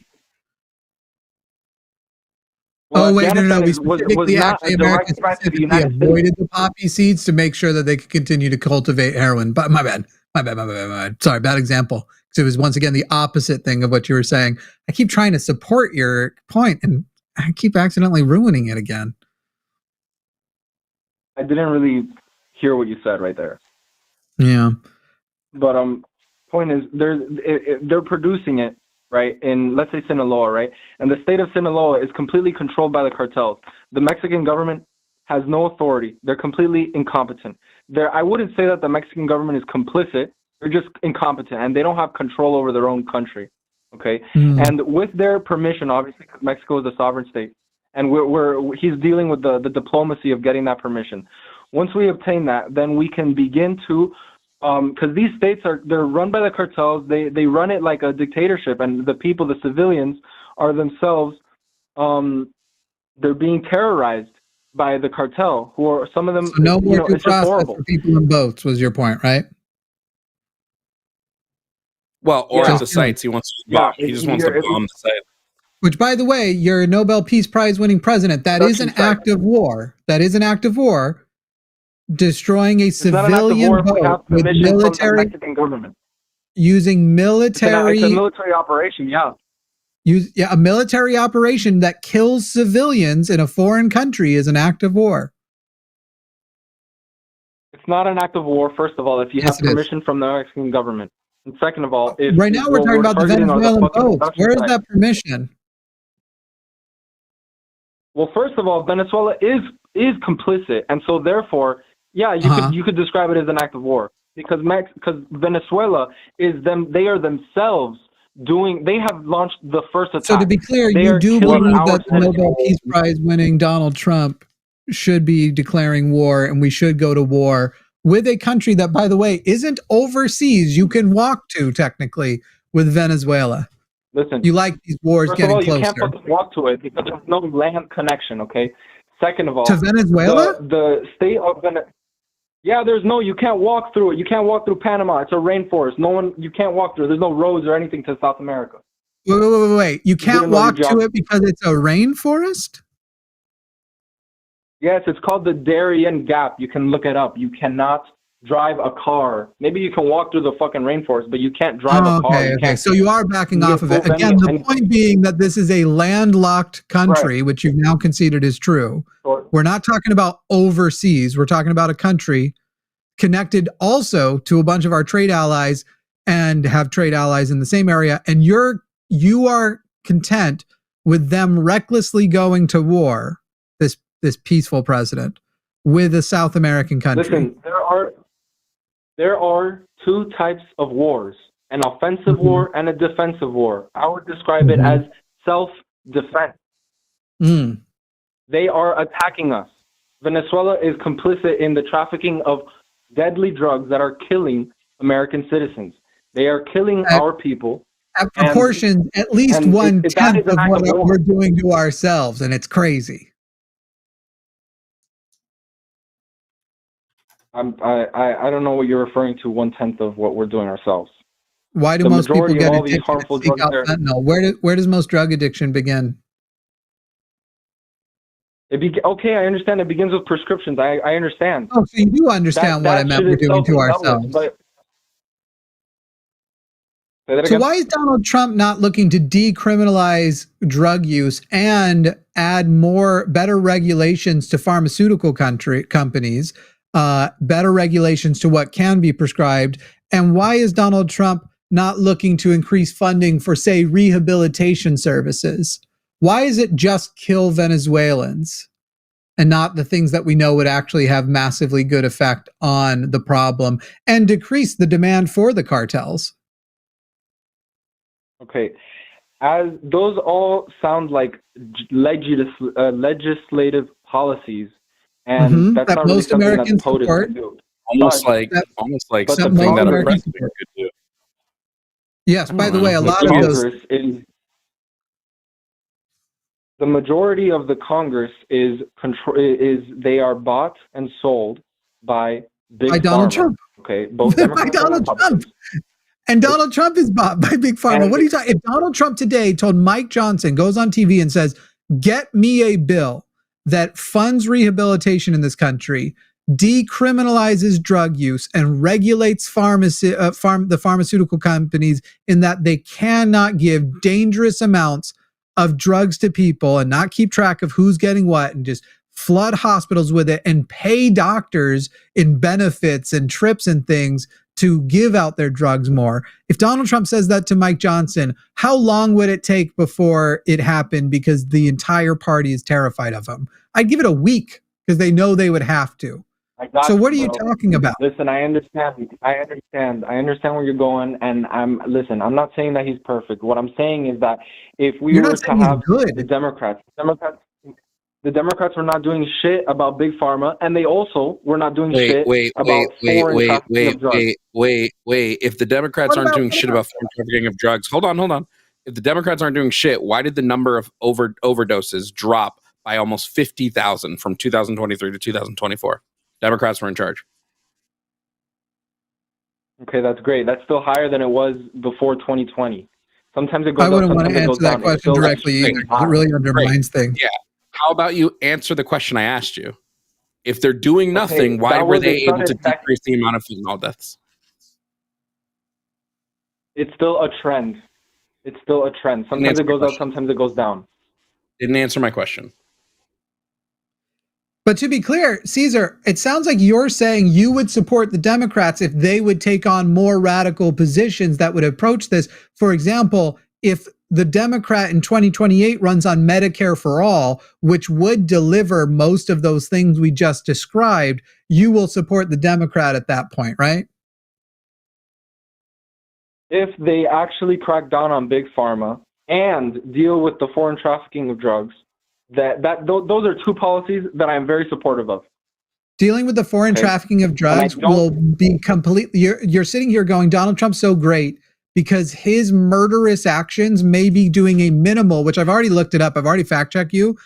Well, oh wait, no. We was specifically not actually a America direct threat to the specifically United States. avoided the poppy seeds to make sure that they could continue to cultivate heroin. But my bad. Sorry, bad example. Because it was once again the opposite thing of what you were saying. I keep trying to support your point, and I keep accidentally ruining it again. I didn't really hear what you said right there. Yeah. But point is, they're producing it, right, in, let's say, Sinaloa, right? And the state of Sinaloa is completely controlled by the cartels. The Mexican government has no authority. They're completely incompetent. I wouldn't say that the Mexican government is complicit. They're just incompetent, and they don't have control over their own country, okay? And with their permission, obviously, because Mexico is a sovereign state, and he's dealing with the diplomacy of getting that permission. Once we obtain that, then we can begin to, because these states they're run by the cartels. They run it like a dictatorship, and the people, the civilians, are themselves, they're being terrorized by the cartel, who are some of them. So no more due it's just process horrible. for people in boats was your point, right? Well, or Yeah. at the sites, he wants to bomb. He just wants to bomb the site. Which, by the way, you're a Nobel Peace Prize winning president. That is an act of war. That is an act of war. Destroying a civilian boat with military, Mexican government. Using military. It's a military operation, yeah. A military operation that kills civilians in a foreign country is an act of war. It's not an act of war, first of all, if you have permission from the Mexican government. And second of all, right now we're talking about the Venezuelan boats. Where is that permission? Well, first of all, Venezuela is complicit, and so therefore, yeah, you could describe it as an act of war, because Venezuela is them. They are themselves doing. They have launched the first attack. So to be clear, you do believe that the Nobel Peace Prize winning Donald Trump should be declaring war, and we should go to war with a country that, by the way, isn't overseas. You can walk to technically with Venezuela. Listen, you like these wars first getting of all, closer. you can't fucking walk to it because there's no land connection. Okay. Second of all, to Venezuela, the state of Venezuela. Yeah, you can't walk through it. You can't walk through Panama. It's a rainforest. You can't walk through it. There's no roads or anything to South America. Wait. You can't walk to it because it's a rainforest? Yes, it's called the Darien Gap. You can look it up. You cannot drive a car. Maybe you can walk through the fucking rainforest, but you can't drive a car. Okay. So you are backing off of it. Again, the point being that this is a landlocked country, which you've now conceded is true. Sure. We're not talking about overseas. We're talking about a country connected also to a bunch of our trade allies and have trade allies in the same area. And you are content with them recklessly going to war, this peaceful president, with a South American country. Listen, there are two types of wars, an offensive war and a defensive war. I would describe it as self-defense. They are attacking us. Venezuela is complicit in the trafficking of deadly drugs that are killing American citizens. They are killing our people. At proportions, at least 1/10 of what we're doing to ourselves, and it's crazy. I don't know what you're referring to. 1/10 of what we're doing ourselves. Why do most people get addicted and seek out fentanyl? Where does most drug addiction begin? Okay, I understand. It begins with prescriptions. I understand. Oh, so you do understand what I meant we're doing to ourselves. So why is Donald Trump not looking to decriminalize drug use and add better regulations to pharmaceutical companies, better regulations to what can be prescribed? And why is Donald Trump not looking to increase funding for, say, rehabilitation services? Why is it just kill Venezuelans and not the things that we know would actually have massively good effect on the problem and decrease the demand for the cartels? Okay, as those all sound like legislative policies, and that's not really something that POTUS can do. almost like But the some thing that a American president people- could do. Yes, I by don't the way, know. a The lot of those. Congress is the majority of the Congress is they are bought and sold by big By Donald pharma. Trump. Okay, both By Democrats and Donald Trump. Republicans. And Donald Trump is bought by Big Pharma. And What are you talking? If Donald Trump today told Mike Johnson, goes on TV and says, get me a bill that funds rehabilitation in this country, decriminalizes drug use, and regulates the pharmaceutical companies in that they cannot give dangerous amounts of drugs to people and not keep track of who's getting what and just flood hospitals with it and pay doctors in benefits and trips and things to give out their drugs more. If Donald Trump says that to Mike Johnson, how long would it take before it happened because the entire party is terrified of him? I'd give it a week because they know they would have to. So what are you talking about? Listen, I understand where you're going, and I'm not saying that he's perfect. What I'm saying is that if we were to have the Democrats were not doing shit about big pharma, and they also were not doing shit about foreign trafficking of drugs. Wait. If the Democrats aren't doing shit about foreign trafficking of drugs, hold on. If the Democrats aren't doing shit, why did the number of overdoses drop by almost 50,000 from 2023 to 2024? Democrats were in charge. Okay, that's great. That's still higher than it was before 2020. Sometimes it goes up. I wouldn't want to sometimes it goes answer that down. question directly either. It really undermines things. Yeah. How about you answer the question I asked you? If they're doing nothing, why were they able to decrease the amount of fentanyl deaths? It's still a trend. Sometimes it goes up, sometimes it goes down. Didn't answer my question. But to be clear, Caesar, it sounds like you're saying you would support the Democrats if they would take on more radical positions that would approach this. For example, if the Democrat in 2028 runs on Medicare for all, which would deliver most of those things we just described, you will support the Democrat at that point, right? If they actually crack down on big pharma and deal with the foreign trafficking of drugs, those are two policies that I'm very supportive of. Dealing with the foreign trafficking of drugs will be completely. You're sitting here going, Donald Trump's so great because his murderous actions may be doing a minimal, which I've already looked it up. I've already fact checked you.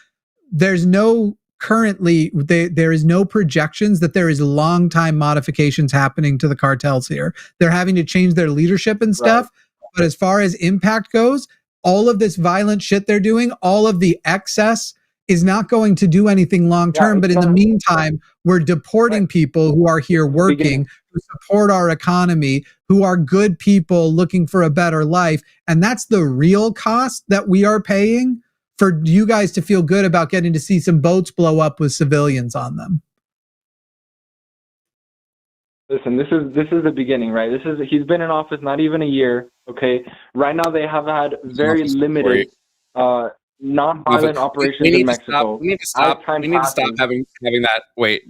There's no currently, there is no projections that there is long time modifications happening to the cartels here. They're having to change their leadership and stuff. Right. But as far as impact goes, all of this violent shit they're doing, all of the excess is not going to do anything long term. But in the meantime, we're deporting people who are here working, who support our economy, who are good people looking for a better life. And that's the real cost that we are paying for you guys to feel good about getting to see some boats blow up with civilians on them. Listen, this is the beginning, right? He's been in office not even a year. Okay, right now they have had very limited non-violent operations in Mexico. We need to stop having that. Wait,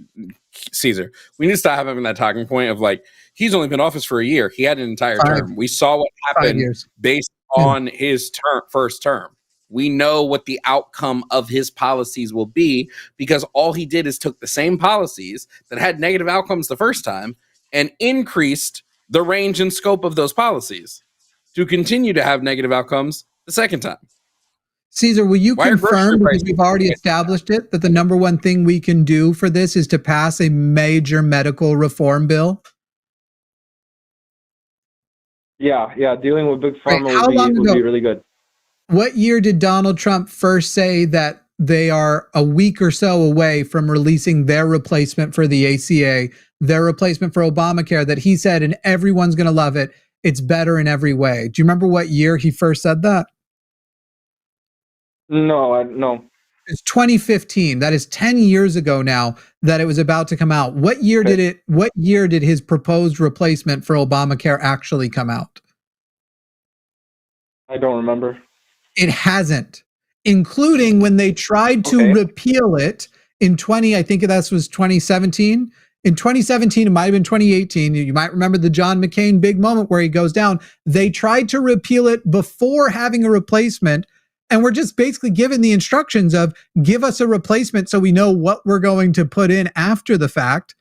Caesar. We need to stop having that talking point of like he's only been in office for a year. He had an entire term. We saw what happened based on his first term. We know what the outcome of his policies will be because all he did is took the same policies that had negative outcomes the first time and increased the range and scope of those policies to continue to have negative outcomes the second time. Caesar, will you confirm, because we've already established it, that the number one thing we can do for this is to pass a major medical reform bill? Yeah, dealing with big pharma would be really good. What year did Donald Trump first say that they are a week or so away from releasing their replacement for the ACA, their replacement for Obamacare, that he said, and everyone's going to love it, it's better in every way? Do you remember what year he first said that? No. It's 2015. That is 10 years ago now that it was about to come out. What year did his proposed replacement for Obamacare actually come out? I don't remember. It hasn't, including when they tried to repeal it in I think that was 2017. In 2017, it might have been 2018. You might remember the John McCain big moment where he goes down. They tried to repeal it before having a replacement. And we're just basically given the instructions of give us a replacement so we know what we're going to put in after the fact.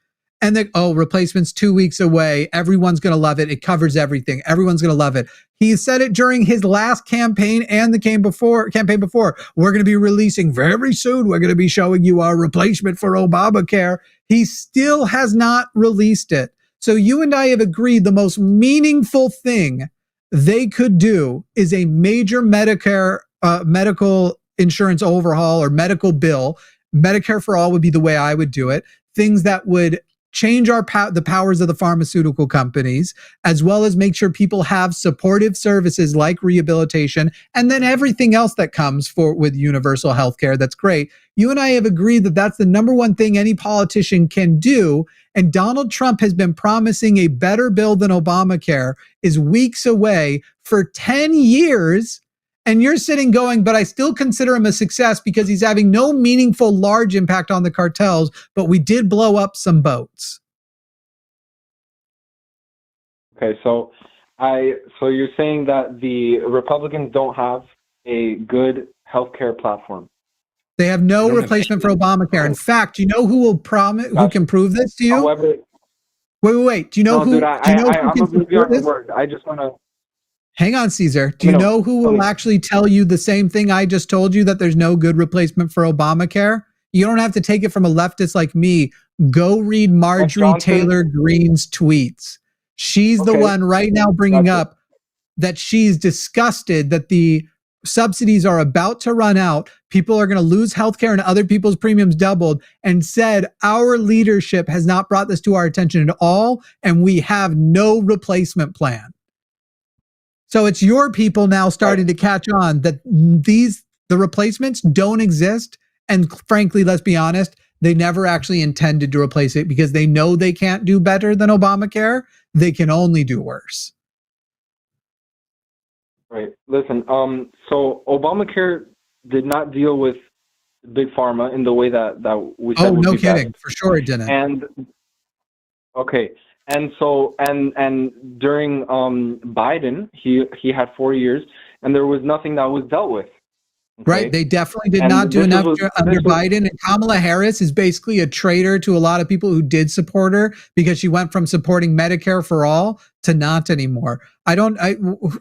And then, oh, replacement's 2 weeks away. Everyone's going to love it. It covers everything. Everyone's going to love it. He said it during his last campaign and the campaign before. We're going to be releasing very soon. We're going to be showing you our replacement for Obamacare. He still has not released it. So you and I have agreed the most meaningful thing they could do is a major Medicare, medical insurance overhaul or medical bill. Medicare for all would be the way I would do it. Things that would change the powers of the pharmaceutical companies, as well as make sure people have supportive services like rehabilitation, and then everything else that comes with universal healthcare. That's great. You and I have agreed that that's the number one thing any politician can do. And Donald Trump has been promising a better bill than Obamacare, is weeks away for 10 years. And you're sitting going, but I still consider him a success because he's having no meaningful large impact on the cartels, but we did blow up some boats. Okay, so you're saying that the Republicans don't have a good healthcare platform. They have no replacement for Obamacare. In fact, do you know who can prove this to you? However, wait. Do you know who? I'm can a support this? word. I just want to. Hang on, Caesar. Do you know who will actually tell you the same thing I just told you, that there's no good replacement for Obamacare? You don't have to take it from a leftist like me. Go read Marjorie Taylor Greene's tweets. She's the one right now bringing up that she's disgusted that the subsidies are about to run out. People are going to lose healthcare and other people's premiums doubled, and said our leadership has not brought this to our attention at all, and we have no replacement plan. So it's your people now starting to catch on that the replacements don't exist. And frankly, let's be honest, they never actually intended to replace it because they know they can't do better than Obamacare. They can only do worse. Right. Listen, so Obamacare did not deal with big pharma in the way that we said. Oh, would no be kidding. best. For sure it didn't. And so during Biden, he had 4 years, and there was nothing that was dealt with. Okay? Right. They definitely did not do enough under Biden. And Kamala Harris is basically a traitor to a lot of people who did support her, because she went from supporting Medicare for all to not anymore.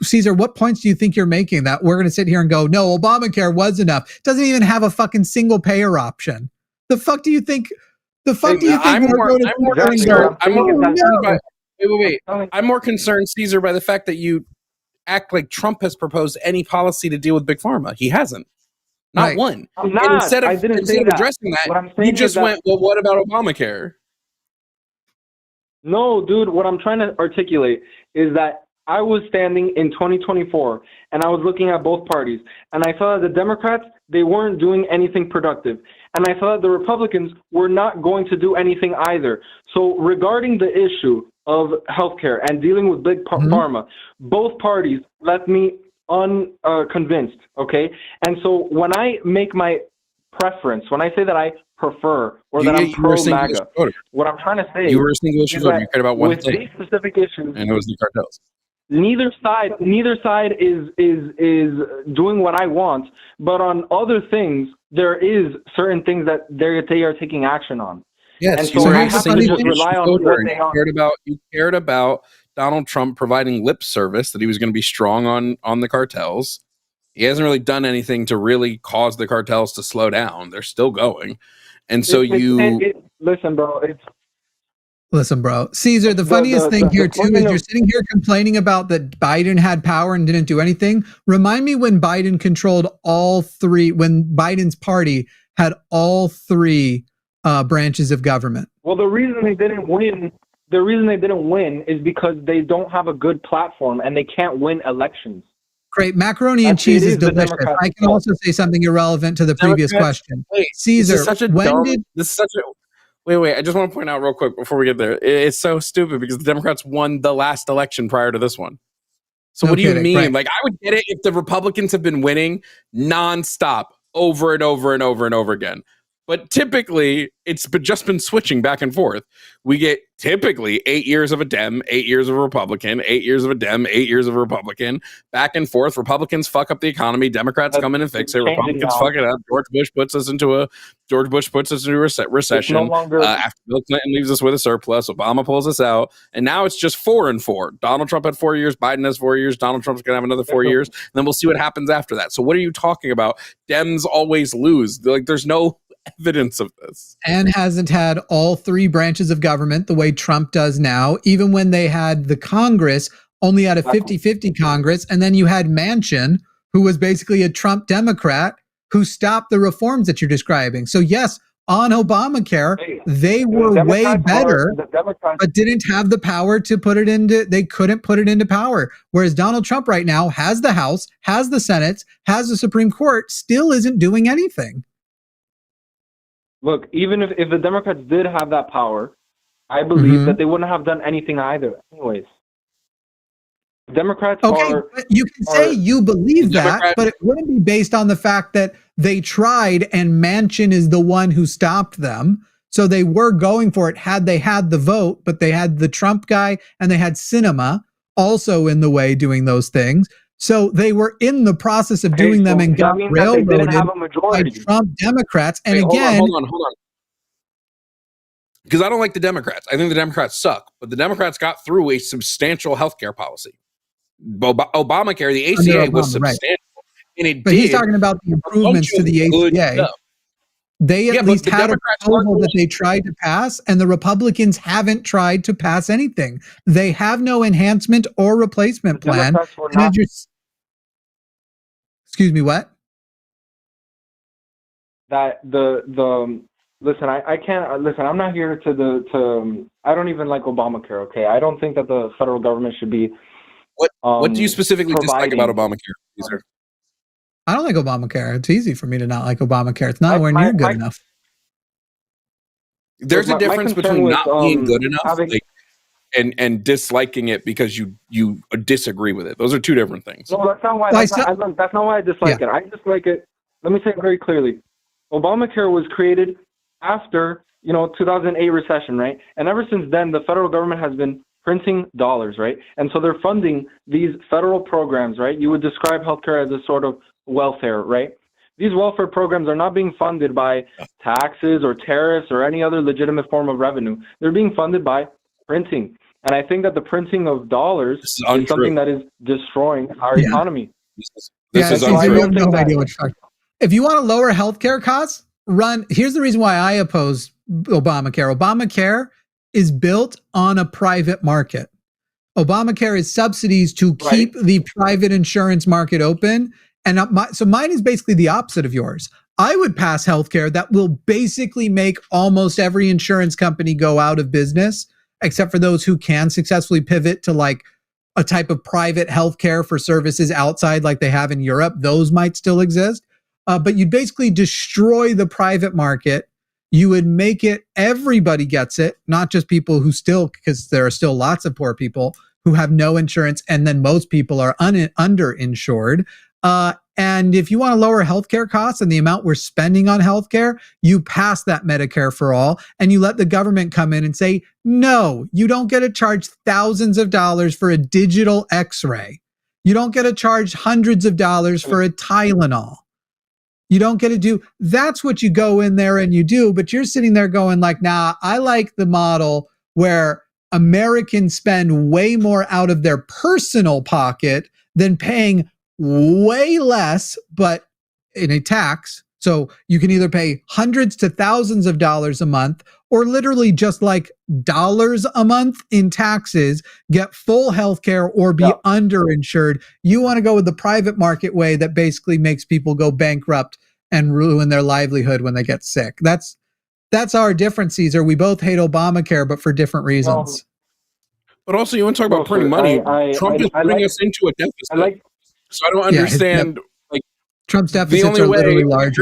Caesar, what points do you think you're making that we're going to sit here and go, no, Obamacare was enough? It doesn't even have a fucking single payer option. The fuck do you think? I'm more concerned, Caesar, by the fact that you act like Trump has proposed any policy to deal with big pharma. He hasn't. Not one. I'm not. Instead of addressing that, you just went, well, what about Obamacare? No, dude, what I'm trying to articulate is that I was standing in 2024 and I was looking at both parties, and I saw that the Democrats, they weren't doing anything productive. And I saw that the Republicans were not going to do anything either. So regarding the issue of healthcare and dealing with big pharma, both parties left me unconvinced, okay? And so when I make my preference, when I say that I prefer or that I'm pro-MAGA, what I'm trying to say you were a single issue voter. You cared about one thing. With these specific issues, and it was the cartels. Neither side is doing what I want, but on other things there is certain things that they are taking action on. Yes, and so I have to just rely on what they are. You cared about Donald Trump providing lip service that he was going to be strong on the cartels. He hasn't really done anything to really cause the cartels to slow down. They're still going, and so listen, bro. Listen, bro. Caesar, the funniest thing here, too, is you're sitting here complaining about that Biden had power and didn't do anything. Remind me when Biden controlled when Biden's party had all three branches of government. Well, the reason they didn't win is because they don't have a good platform and they can't win elections. Great. Macaroni and cheese is delicious. I can also say something irrelevant to the previous question. Caesar, Wait, I just want to point out real quick before we get there. It's so stupid because the Democrats won the last election prior to this one. So what do you mean? Right. Like, I would get it if the Republicans have been winning nonstop over and over and over and over again. But typically, it's just been switching back and forth. We get typically 8 years of a Dem, 8 years of a Republican, 8 years of a Dem, 8 years of a Republican, back and forth. Republicans fuck up the economy. Democrats come in and fix it. Republicans fuck it up. George Bush puts us into a recession. No longer, after Bill Clinton leaves us with a surplus, Obama pulls us out, and now it's just 4 and 4. Donald Trump had 4 years. Biden has 4 years. Donald Trump's gonna have another 4 years. And then we'll see what happens after that. So what are you talking about? Dems always lose. Like, there's no evidence of this. And hasn't had all three branches of government the way Trump does now. Even when they had the Congress, only had a 50-50 Congress. And then you had Manchin, who was basically a Trump Democrat, who stopped the reforms that you're describing. So yes, on Obamacare, they were way better, but didn't have the power to put it into, they couldn't put it into power. Whereas Donald Trump right now has the House, has the Senate, has the Supreme Court, still isn't doing anything. Look, even if the Democrats did have that power, I believe that they wouldn't have done anything either. Anyways, Democrats but you can say you believe that, but it wouldn't be based on the fact that they tried and Manchin is the one who stopped them. So they were going for it had they had the vote, but they had the Trump guy and they had Sinema also in the way doing those things. So they were in the process of doing them and got railroaded by Trump Democrats. And again, hold on. Because I don't like the Democrats. I think the Democrats suck. But the Democrats got through a substantial healthcare policy. Obamacare, the ACA was substantial. And but he's talking about the improvements to the ACA. They at least had a proposal that they tried to pass, and the Republicans haven't tried to pass anything. They have no enhancement or replacement plan. Excuse me, what? That listen, I can't listen. I'm not here to I don't even like Obamacare. Okay, I don't think that the federal government should be. What do you specifically dislike about Obamacare? I don't like Obamacare. It's easy for me to not like Obamacare. It's not anywhere near good enough. There's a difference between not being good enough and disliking it because you disagree with it. Those are two different things. No, that's not why. That's not why I dislike it. I dislike it. Let me say it very clearly. Obamacare was created after 2008 recession, right? And ever since then, the federal government has been printing dollars, right? And so they're funding these federal programs, right? You would describe healthcare as a sort of welfare, right? These welfare programs are not being funded by taxes or tariffs or any other legitimate form of revenue. They're being funded by printing. And I think that the printing of dollars is something that is destroying our economy. This is untrue. No idea what you're talking about. If you want to lower healthcare costs, here's the reason why I oppose Obamacare. Obamacare is built on a private market. Obamacare is subsidies to keep the private insurance market open. And so mine is basically the opposite of yours. I would pass healthcare that will basically make almost every insurance company go out of business, except for those who can successfully pivot to like a type of private healthcare for services outside like they have in Europe. Those might still exist. But you'd basically destroy the private market. You would make it, everybody gets it, not just people who because there are still lots of poor people who have no insurance, and then most people are underinsured. And if you want to lower healthcare costs and the amount we're spending on healthcare, you pass that Medicare for all, and you let the government come in and say, no, you don't get to charge thousands of dollars for a digital x-ray. You don't get to charge hundreds of dollars for a Tylenol. You don't get to do, that's what you go in there and you do, but you're sitting there going like, nah, I like the model where Americans spend way more out of their personal pocket than paying way less, but in a tax. So you can either pay hundreds to thousands of dollars a month, or literally just like dollars a month in taxes, get full health care or be underinsured. You want to go with the private market way that basically makes people go bankrupt and ruin their livelihood when they get sick. That's our difference, Caesar. We both hate Obamacare, but for different reasons. But also, you want to talk about printing money. Trump is bringing us into a deficit. So I don't understand. Trump's deficits are literally larger. If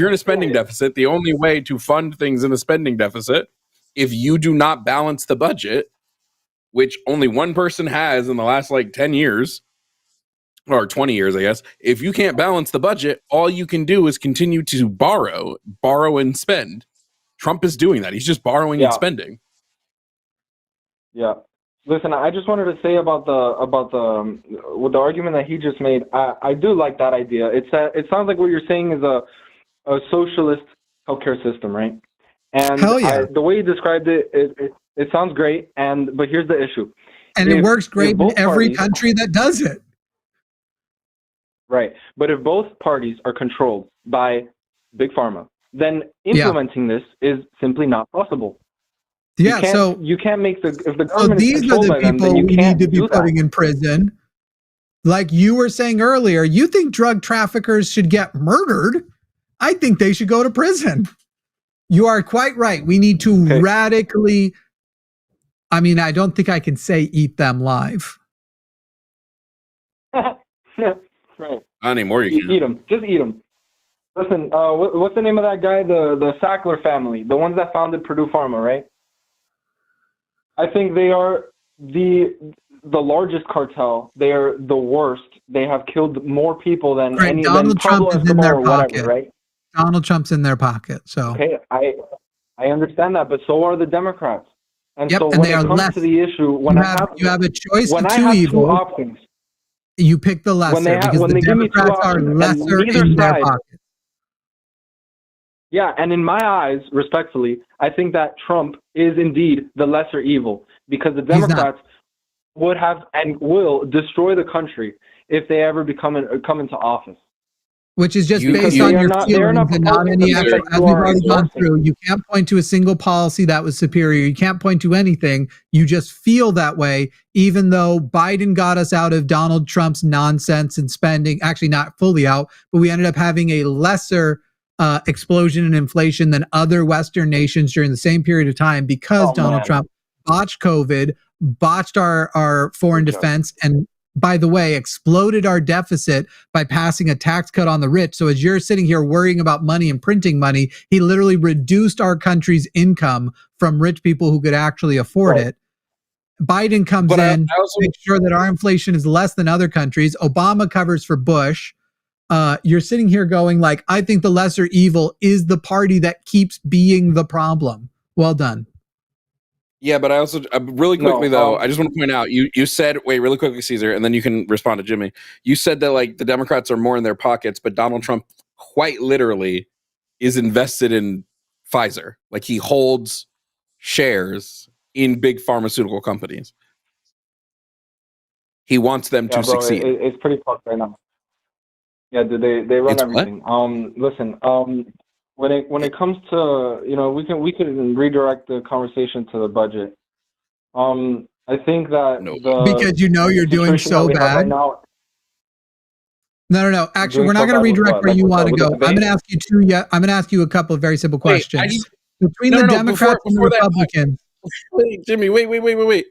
you're in a spending deficit, the only way to fund things in a spending deficit, if you do not balance the budget, which only one person has in the last 10 years, or 20 years, I guess. If you can't balance the budget, all you can do is continue to borrow and spend. Trump is doing that. He's just borrowing and spending. Yeah. Listen, I just wanted to say about the with the argument that he just made. I do like that idea. It sounds like what you're saying is a socialist healthcare system, right? And Hell yeah. the way you described it, it sounds great. But here's the issue. And it works great in every country that does it. Right. But if both parties are controlled by Big Pharma, then implementing this is simply not possible. Yeah, you can't make if the government so these is are the by them, people then you we can't need to be putting in prison. Like you were saying earlier, you think drug traffickers should get murdered? I think they should go to prison. You are quite right. We need to radically, I mean, I don't think I can say eat them live. Right. Not anymore. You can eat them. Just eat them. Listen, what's the name of that guy? The Sackler family, the ones that founded Purdue Pharma, right? I think they are the largest cartel. They are the worst. They have killed more people than any Donald Trump is in their pocket, right? Donald Trump's in their pocket. So okay, I understand that, but so are the Democrats. And yep, so and when it comes to the issue, when you have a choice of two evils, options, you pick the lesser because the Democrats are lesser in their pocket. Yeah, and in my eyes, respectfully, I think that Trump is indeed the lesser evil because the Democrats would have and will destroy the country if they ever come into office. Which is just based on your feelings and not any actual, as we've already gone through. You can't point to a single policy that was superior. You can't point to anything. You just feel that way, even though Biden got us out of Donald Trump's nonsense and spending, actually not fully out, but we ended up having a lesser explosion in inflation than other Western nations during the same period of time because Donald Trump botched COVID, botched our foreign defense, and by the way, exploded our deficit by passing a tax cut on the rich. So as you're sitting here worrying about money and printing money, he literally reduced our country's income from rich people who could actually afford it. Biden comes in, makes sure that our inflation is less than other countries. Obama covers for Bush. You're sitting here going like, I think the lesser evil is the party that keeps being the problem. Well done. Yeah, but I also really quickly though, I just want to point out you said really quickly, Caesar, and then you can respond to Jimmy. You said that like the Democrats are more in their pockets, but Donald Trump quite literally is invested in Pfizer. Like he holds shares in big pharmaceutical companies. He wants them to succeed. It's pretty fucked right now. Yeah, they run everything. Listen, when it comes to, we could redirect the conversation to the budget. I think that because you're doing so bad. Right now, no. Actually, we're not going to redirect where you want to go. I'm going to ask you I'm going to ask you a couple of very simple questions. Between the Democrats and the Republicans. Wait, Jimmy, wait.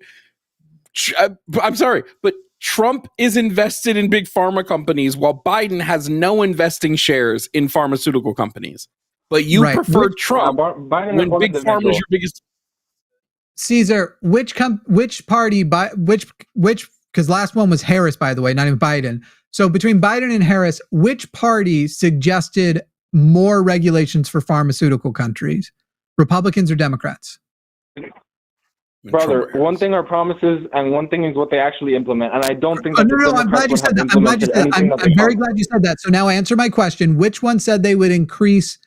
I'm sorry, but Trump is invested in big pharma companies while Biden has no investing shares in pharmaceutical companies. But you prefer Trump when big pharma is your biggest. Caesar, which party, because last one was Harris, by the way, not even Biden. So between Biden and Harris, which party suggested more regulations for pharmaceutical countries? Republicans or Democrats? Brother, one thing are promises and one thing is what they actually implement. And I don't think that no, I'm glad you said that. I'm very glad you said that. So now answer my question. Which one said they would increase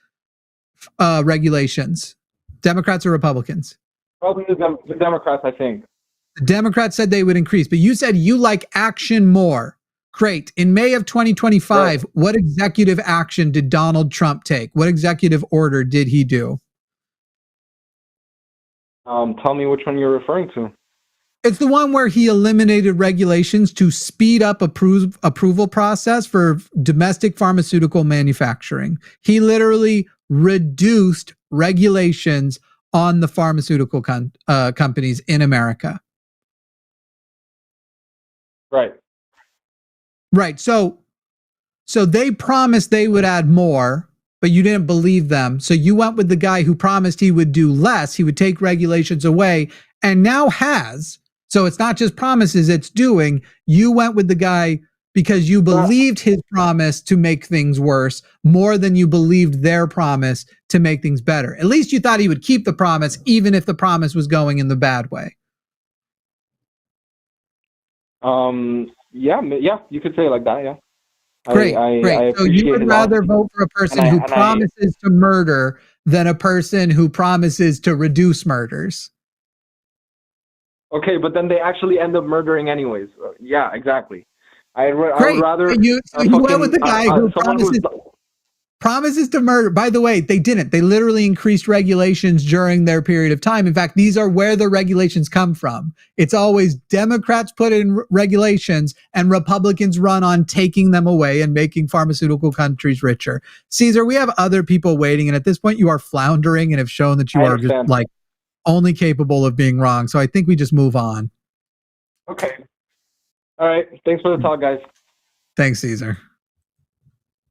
regulations? Democrats or Republicans? Probably the Democrats, I think. The Democrats said they would increase, but you said you like action more. Great. In May of 2025, what executive action did Donald Trump take? What executive order did he do? Tell me which one you're referring to. It's the one where he eliminated regulations to speed up approval process for domestic pharmaceutical manufacturing. He literally reduced regulations on the pharmaceutical companies in America. Right. So they promised they would add more, but you didn't believe them. So you went with the guy who promised he would do less. He would take regulations away and now has. So it's not just promises, it's doing. You went with the guy because you believed his promise to make things worse more than you believed their promise to make things better. At least you thought he would keep the promise, even if the promise was going in the bad way. Yeah, you could say it like that. Yeah. Great. So you would rather vote for a person who promises to murder than a person who promises to reduce murders. Okay, but then they actually end up murdering anyways. Yeah, exactly. I would rather. You went with the guy who promises to murder. By the way, they didn't. They literally increased regulations during their period of time. In fact, these are where the regulations come from. It's always Democrats put in regulations and Republicans run on taking them away and making pharmaceutical countries richer. Caesar, we have other people waiting, and at this point you are floundering and have shown that you are just like only capable of being wrong. So I think we just move on. Okay. All right. Thanks for the talk, guys. Thanks, Caesar.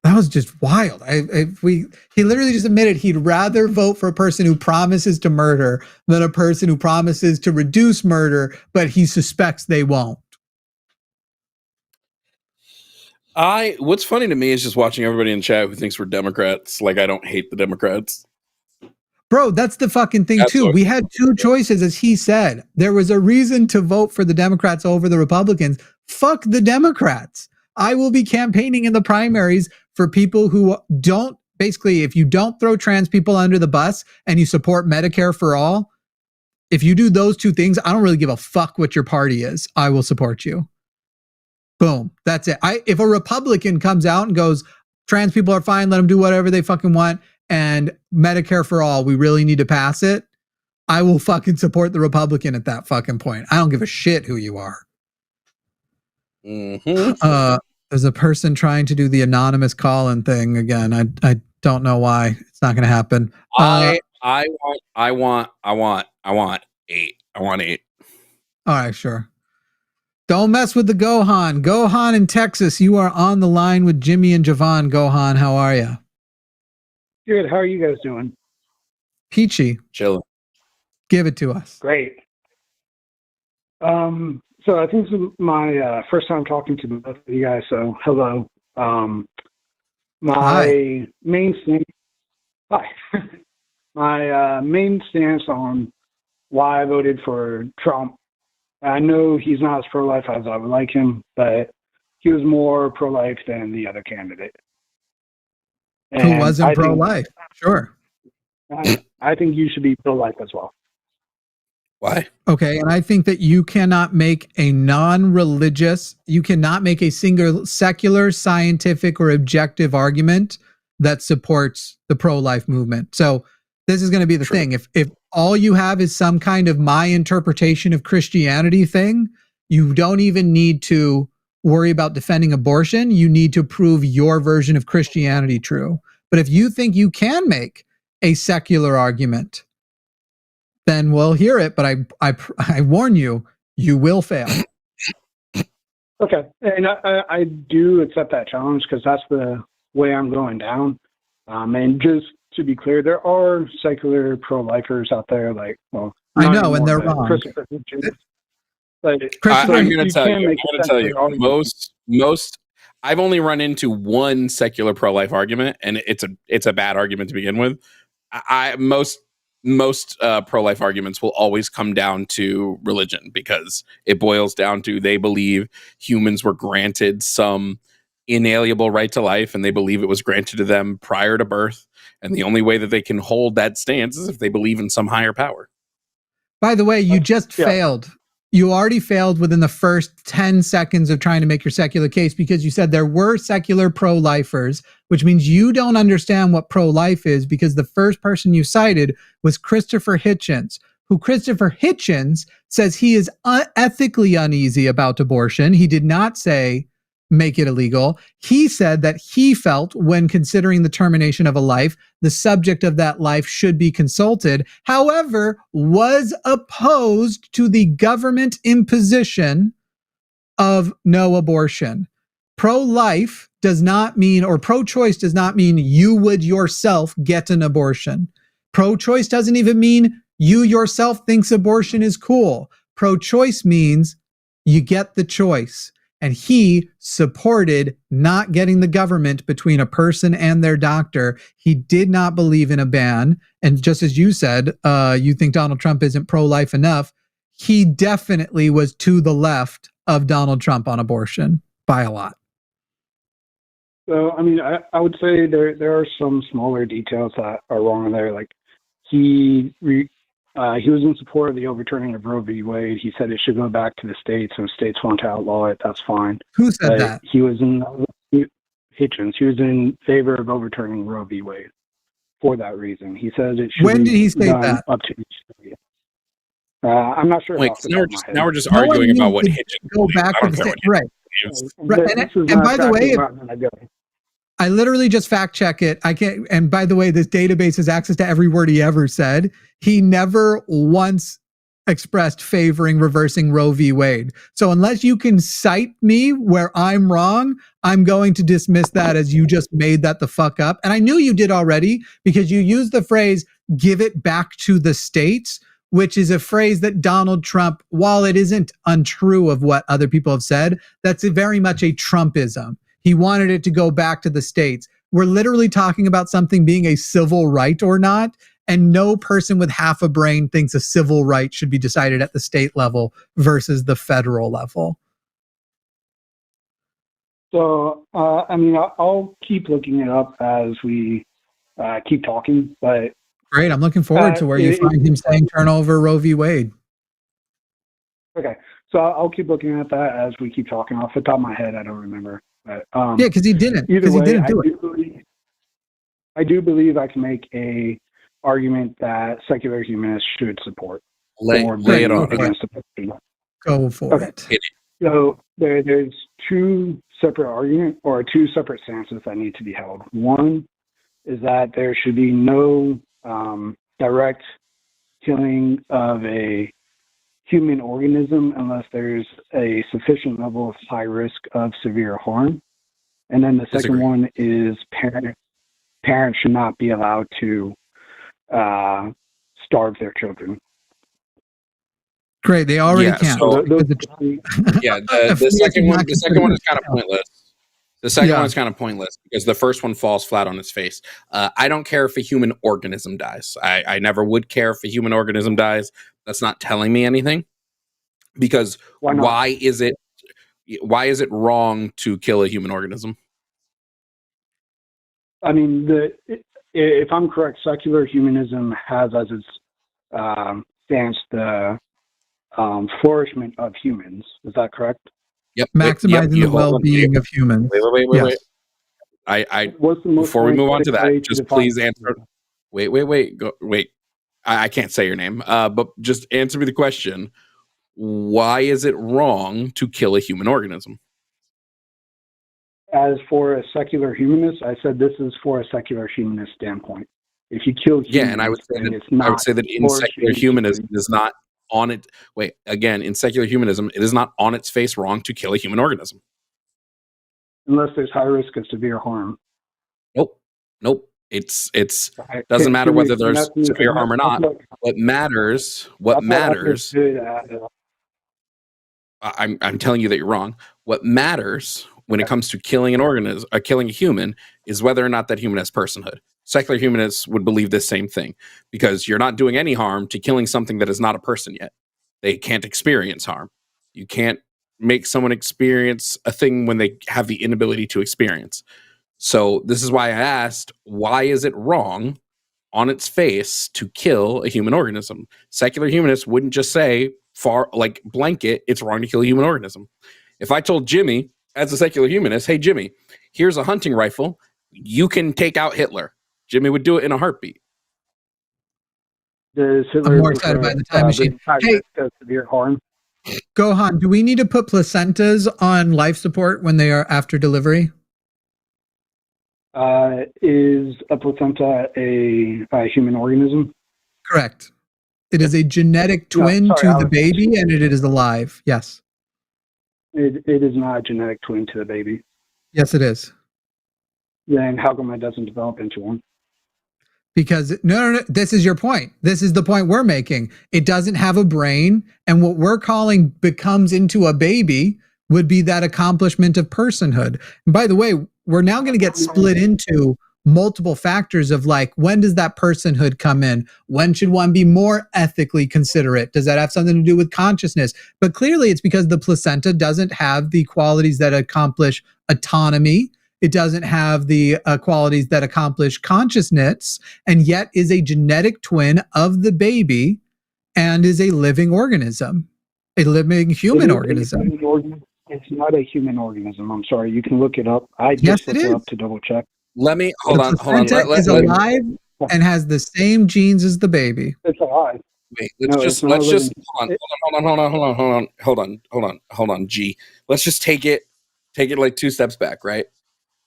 That was just wild. He literally just admitted he'd rather vote for a person who promises to murder than a person who promises to reduce murder, but he suspects they won't. What's funny to me is just watching everybody in chat who thinks we're Democrats. Like, I don't hate the Democrats. Bro, that's the fucking thing too. We had two choices, as he said. There was a reason to vote for the Democrats over the Republicans. Fuck the Democrats. I will be campaigning in the primaries for people who don't, basically, if you don't throw trans people under the bus and you support Medicare for all, if you do those two things, I don't really give a fuck what your party is. I will support you. Boom. That's it. If a Republican comes out and goes, trans people are fine, let them do whatever they fucking want, and Medicare for all, we really need to pass it, I will fucking support the Republican at that fucking point. I don't give a shit who you are. Mm-hmm. There's a person trying to do the anonymous call-in thing again. I don't know why. It's not going to happen. I want 8. I want 8. All right, sure. Don't mess with the Gohan. Gohan in Texas, you are on the line with Jimmy and Jovan. Gohan, how are you? Good. How are you guys doing? Peachy. Chilling. Give it to us. Great. So I think this is my first time talking to both of you guys, so hello. My main stance, my main stance on why I voted for Trump. I know he's not as pro-life as I would like him, but he was more pro-life than the other candidate. And who wasn't pro-life? Sure. I think you should be pro-life as well. Why? Okay, and I think that you cannot make a non-religious, you cannot make a single secular, scientific, or objective argument that supports the pro-life movement. So this is going to be the thing. If all you have is some kind of my interpretation of Christianity thing, you don't even need to worry about defending abortion. You need to prove your version of Christianity true. But if you think you can make a secular argument, then we'll hear it. But I warn you, you will fail. Okay. And I do accept that challenge because that's the way I'm going down. And just to be clear, there are secular pro-lifers out there. Like, well, I know, and they're wrong. I'm going to tell you, most. I've only run into one secular pro-life argument, and it's a bad argument to begin with. Most pro-life arguments will always come down to religion because it boils down to they believe humans were granted some inalienable right to life, and they believe it was granted to them prior to birth. And the only way that they can hold that stance is if they believe in some higher power. By the way, you just failed. You already failed within the first 10 seconds of trying to make your secular case because you said there were secular pro-lifers, which means you don't understand what pro-life is because the first person you cited was Christopher Hitchens, who Christopher Hitchens says he is ethically uneasy about abortion. He did not say make it illegal. He said that he felt when considering the termination of a life, the subject of that life should be consulted, however, was opposed to the government imposition of no abortion. Pro-life does not mean, or pro-choice does not mean you would yourself get an abortion. Pro-choice doesn't even mean you yourself thinks abortion is cool. Pro-choice means you get the choice. and he supported not getting the government between a person and their doctor. He did not believe in a ban. And just as you said, you think Donald Trump isn't pro-life enough. He definitely was to the left of Donald Trump on abortion by a lot. So, I mean, I would say there are some smaller details that are wrong there. Like he was in support of the overturning of Roe v. Wade. He said it should go back to the states, and states want to outlaw it. That's fine. Who said that? He was in Hitchens. He was in favor of overturning Roe v. Wade for that reason. He said it should. When did he say that? Up to each state. I'm not sure. Wait, off the now top of my now head. we're just arguing about what Hitchens go back to the state, right? Right. And by the way, I literally just fact check it. I can't. And by the way, this database has access to every word he ever said. He never once expressed favoring reversing Roe v. Wade. So unless you can cite me where I'm wrong, I'm going to dismiss that as you just made that the fuck up. And I knew you did already because you used the phrase "give it back to the states," which is a phrase that Donald Trump, while it isn't untrue of what other people have said, that's very much a Trumpism. He wanted it to go back to the states. We're literally talking about something being a civil right or not, and no person with half a brain thinks a civil right should be decided at the state level versus the federal level. So, I mean, I'll keep looking it up as we keep talking, but Great. I'm looking forward to where you find him saying turn over Roe v. Wade. Okay. So I'll keep looking at that as we keep talking. Off the top of my head, I don't remember. But, yeah, because he didn't. Either way, he didn't do it. I do believe I can make a argument that secular humanists should support. Lay it on. Against Go for it. So there's two separate arguments or two separate stances that need to be held. One is that there should be no direct killing of a human organism unless there's a sufficient level of high risk of severe harm. And then the second one is parents should not be allowed to starve their children. Great, they already can. So, the second one is kind of pointless. The second one is kind of pointless because the first one falls flat on its face. I don't care if a human organism dies. I never would care if a human organism dies. That's not telling me anything. Because why is it wrong to kill a human organism? I mean, if I'm correct, secular humanism has as its stance the flourishment of humans. Is that correct? Yep. Maximizing the well-being of humans. Wait. Before we move on to that, just please answer. Wait. I can't say your name, but just answer me the question. Why is it wrong to kill a human organism? As for a secular humanist, I said this is for a secular humanist standpoint. If you kill humans, and I would say that in secular humanism it is not on it. Wait, again, in secular humanism, it is not on its face wrong to kill a human organism. Unless there's high risk of severe harm. Nope. It's doesn't matter whether there's severe harm or not. What matters. I'm telling you that you're wrong. What matters when it comes to killing an organism, killing a human, is whether or not that human has personhood. Secular humanists would believe this same thing because you're not doing any harm to killing something that is not a person yet. They can't experience harm. You can't make someone experience a thing when they have the inability to experience. So this is why I asked, why is it wrong on its face to kill a human organism? Secular humanists wouldn't just say blanket, it's wrong to kill a human organism. If I told Jimmy, as a secular humanist, hey, Jimmy, here's a hunting rifle, you can take out Hitler. Jimmy would do it in a heartbeat. I'm more excited by the time machine. Hey, severe harm. Gohan, do we need to put placentas on life support when they are after delivery? Is a placenta a human organism? Correct. It is a genetic twin to the baby, and it is alive. Yes. It is not a genetic twin to the baby. Yes, it is. Then how come it doesn't develop into one? Because no, this is your point. This is the point we're making. It doesn't have a brain, and what we're calling becomes into a baby, would be that accomplishment of personhood. And by the way, we're now going to get split into multiple factors of like, when does that personhood come in? When should one be more ethically considerate? Does that have something to do with consciousness? But clearly it's because the placenta doesn't have the qualities that accomplish autonomy. It doesn't have the qualities that accomplish consciousness, and yet is a genetic twin of the baby and is a living organism, a living human organism. It's not a human organism. I'm sorry. You can look it up. I Yes, just it looked it is. up to double check. Let me hold on. Placenta is alive and has the same genes as the baby. It's alive. Wait, No, let's it's not just living. hold on, G. Let's just take it like 2 steps back, right?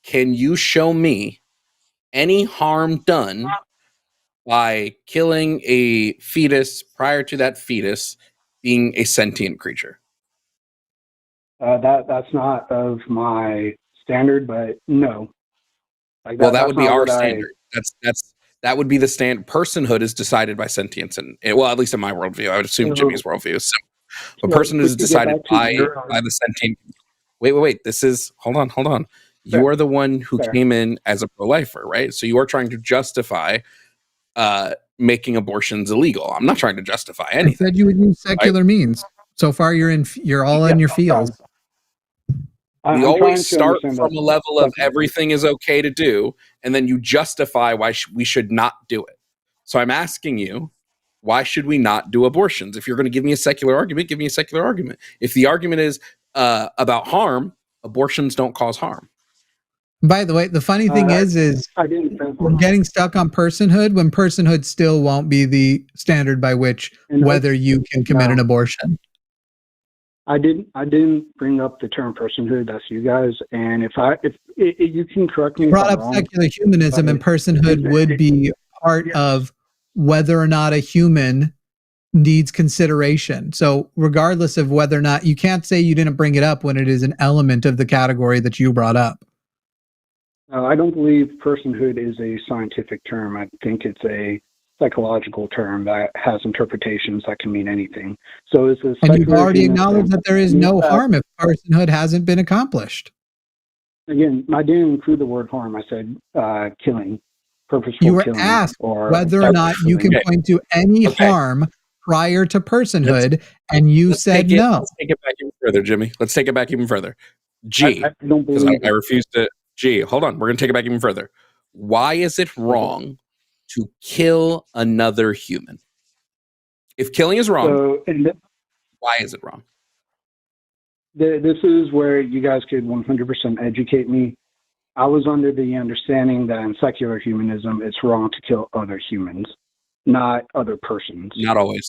Can you show me any harm done by killing a fetus prior to that fetus being a sentient creature? That's not of my standard, but no. Like Well, that that's would be not our what standard. That would be the standard. Personhood is decided by sentience, and well, at least in my worldview, I would assume Jimmy's worldview is similar. But personhood is decided by the sentient. Wait. This is hold on. You are the one who came in as a pro-lifer, right? So you are trying to justify making abortions illegal. I'm not trying to justify anything. I said you would use secular means. So far, you're all in your feels. We always start from a level of everything is okay to do, and then you justify why we should not do it. So I'm asking you, why should we not do abortions? If you're going to give me a secular argument, give me a secular argument. If the argument is about harm, abortions don't cause harm. By the way, the funny thing is we're getting stuck on personhood when personhood still won't be the standard by which whether you can commit an abortion. I didn't bring up the term personhood. That's you guys. And if you can correct me. You brought up secular humanism, and personhood would be part of whether or not a human needs consideration. So regardless of whether or not, you can't say you didn't bring it up when it is an element of the category that you brought up. I don't believe personhood is a scientific term. I think it's a psychological term that has interpretations that can mean anything. So it's a and you've already acknowledged that there is no harm if personhood hasn't been accomplished. Again, I didn't include the word harm. I said killing, purposeful killing. You were asked whether or not you can point to any harm prior to personhood, and you said no. Let's take it back even further, Jimmy. Let's take it back even further. G, because I refuse to. G, hold on. We're going to take it back even further. Why is it wrong to kill another human? If killing is wrong, why is it wrong? This is where you guys could 100% educate me. I was under the understanding that in secular humanism, it's wrong to kill other humans, not other persons. Not always.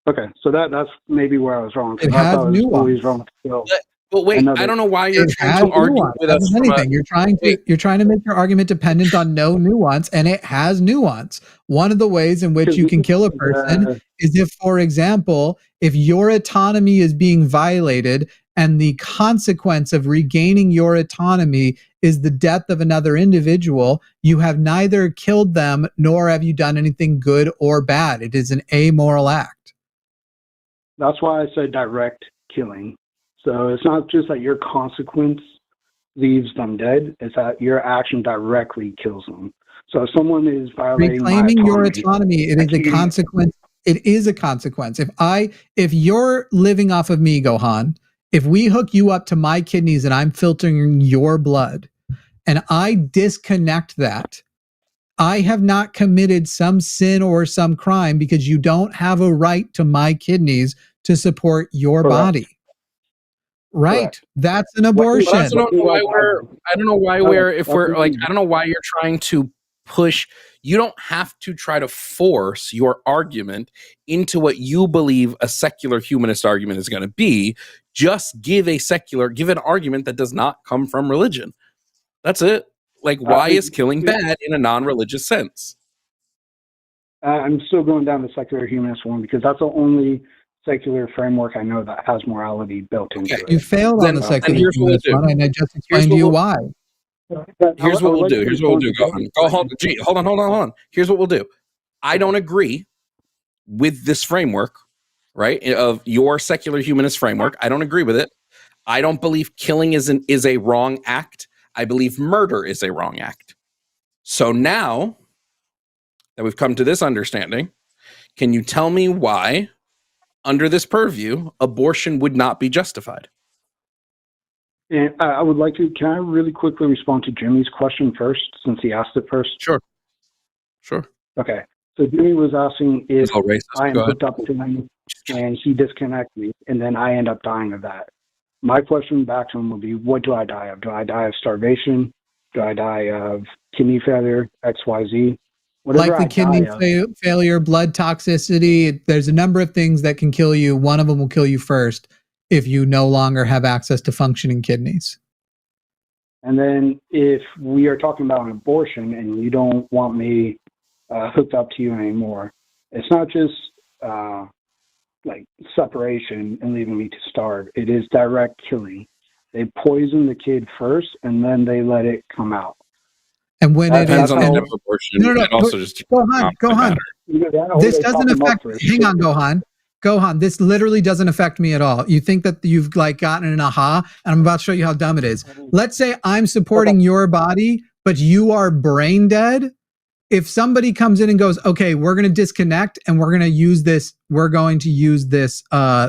Okay, so that's maybe where I was wrong. It has nuance. Always wrong to kill. But wait, I don't know why you're trying to argue with us. You're trying to make your argument dependent on no nuance, and it has nuance. One of the ways in which you can kill a person is if, for example, if your autonomy is being violated and the consequence of regaining your autonomy is the death of another individual, you have neither killed them nor have you done anything good or bad. It is an amoral act. That's why I said direct killing. So it's not just that your consequence leaves them dead, it's that your action directly kills them. So if someone is violating reclaiming your autonomy, it is a consequence. It is a consequence. If you're living off of me, Gohan, if we hook you up to my kidneys and I'm filtering your blood and I disconnect that, I have not committed some sin or some crime because you don't have a right to my kidneys to support your body. Right. Correct. That's an abortion. I don't know why you're trying to push. You don't have to try to force your argument into what you believe a secular humanist argument is going to be. Just give an argument that does not come from religion. That's it. Like, why is killing bad in a non-religious sense? I'm still going down the secular humanist one because that's the only secular framework I know that has morality built into it. You failed on the secular humanist one, and I just explained to you why. Here's what we'll do. Hold on. Here's what we'll do. I don't agree with this framework, right, of your secular humanist framework. I don't agree with it. I don't believe killing is a wrong act. I believe murder is a wrong act. So now that we've come to this understanding, can you tell me why, under this purview, abortion would not be justified? And I would like to, can I really quickly respond to Jimmy's question first, since he asked it first? Sure. Okay. So Jimmy was asking if It's all racist. I am Go ahead. hooked up to him and he disconnects me, and then I end up dying of that. My question back to him would be, what do I die of? Do I die of starvation? Do I die of kidney failure, XYZ? Whatever Like the I kidney die of, failure, blood toxicity. There's a number of things that can kill you. One of them will kill you first if you no longer have access to functioning kidneys. and then if we are talking about an abortion and you don't want me hooked up to you anymore, it's not just like separation and leaving me to starve. It is direct killing. They poison the kid first and then they let it come out. And when it Depends is, on the and- type of abortion. No, It also just Gohan, matter. Either that or this they doesn't pop 'em up affect. for a Hang on, shit. Gohan. This literally doesn't affect me at all. You think that you've like gotten an aha, and I'm about to show you how dumb it is. Let's say I'm supporting your body, but you are brain dead. If somebody comes in and goes, okay, we're going to disconnect and we're going to use this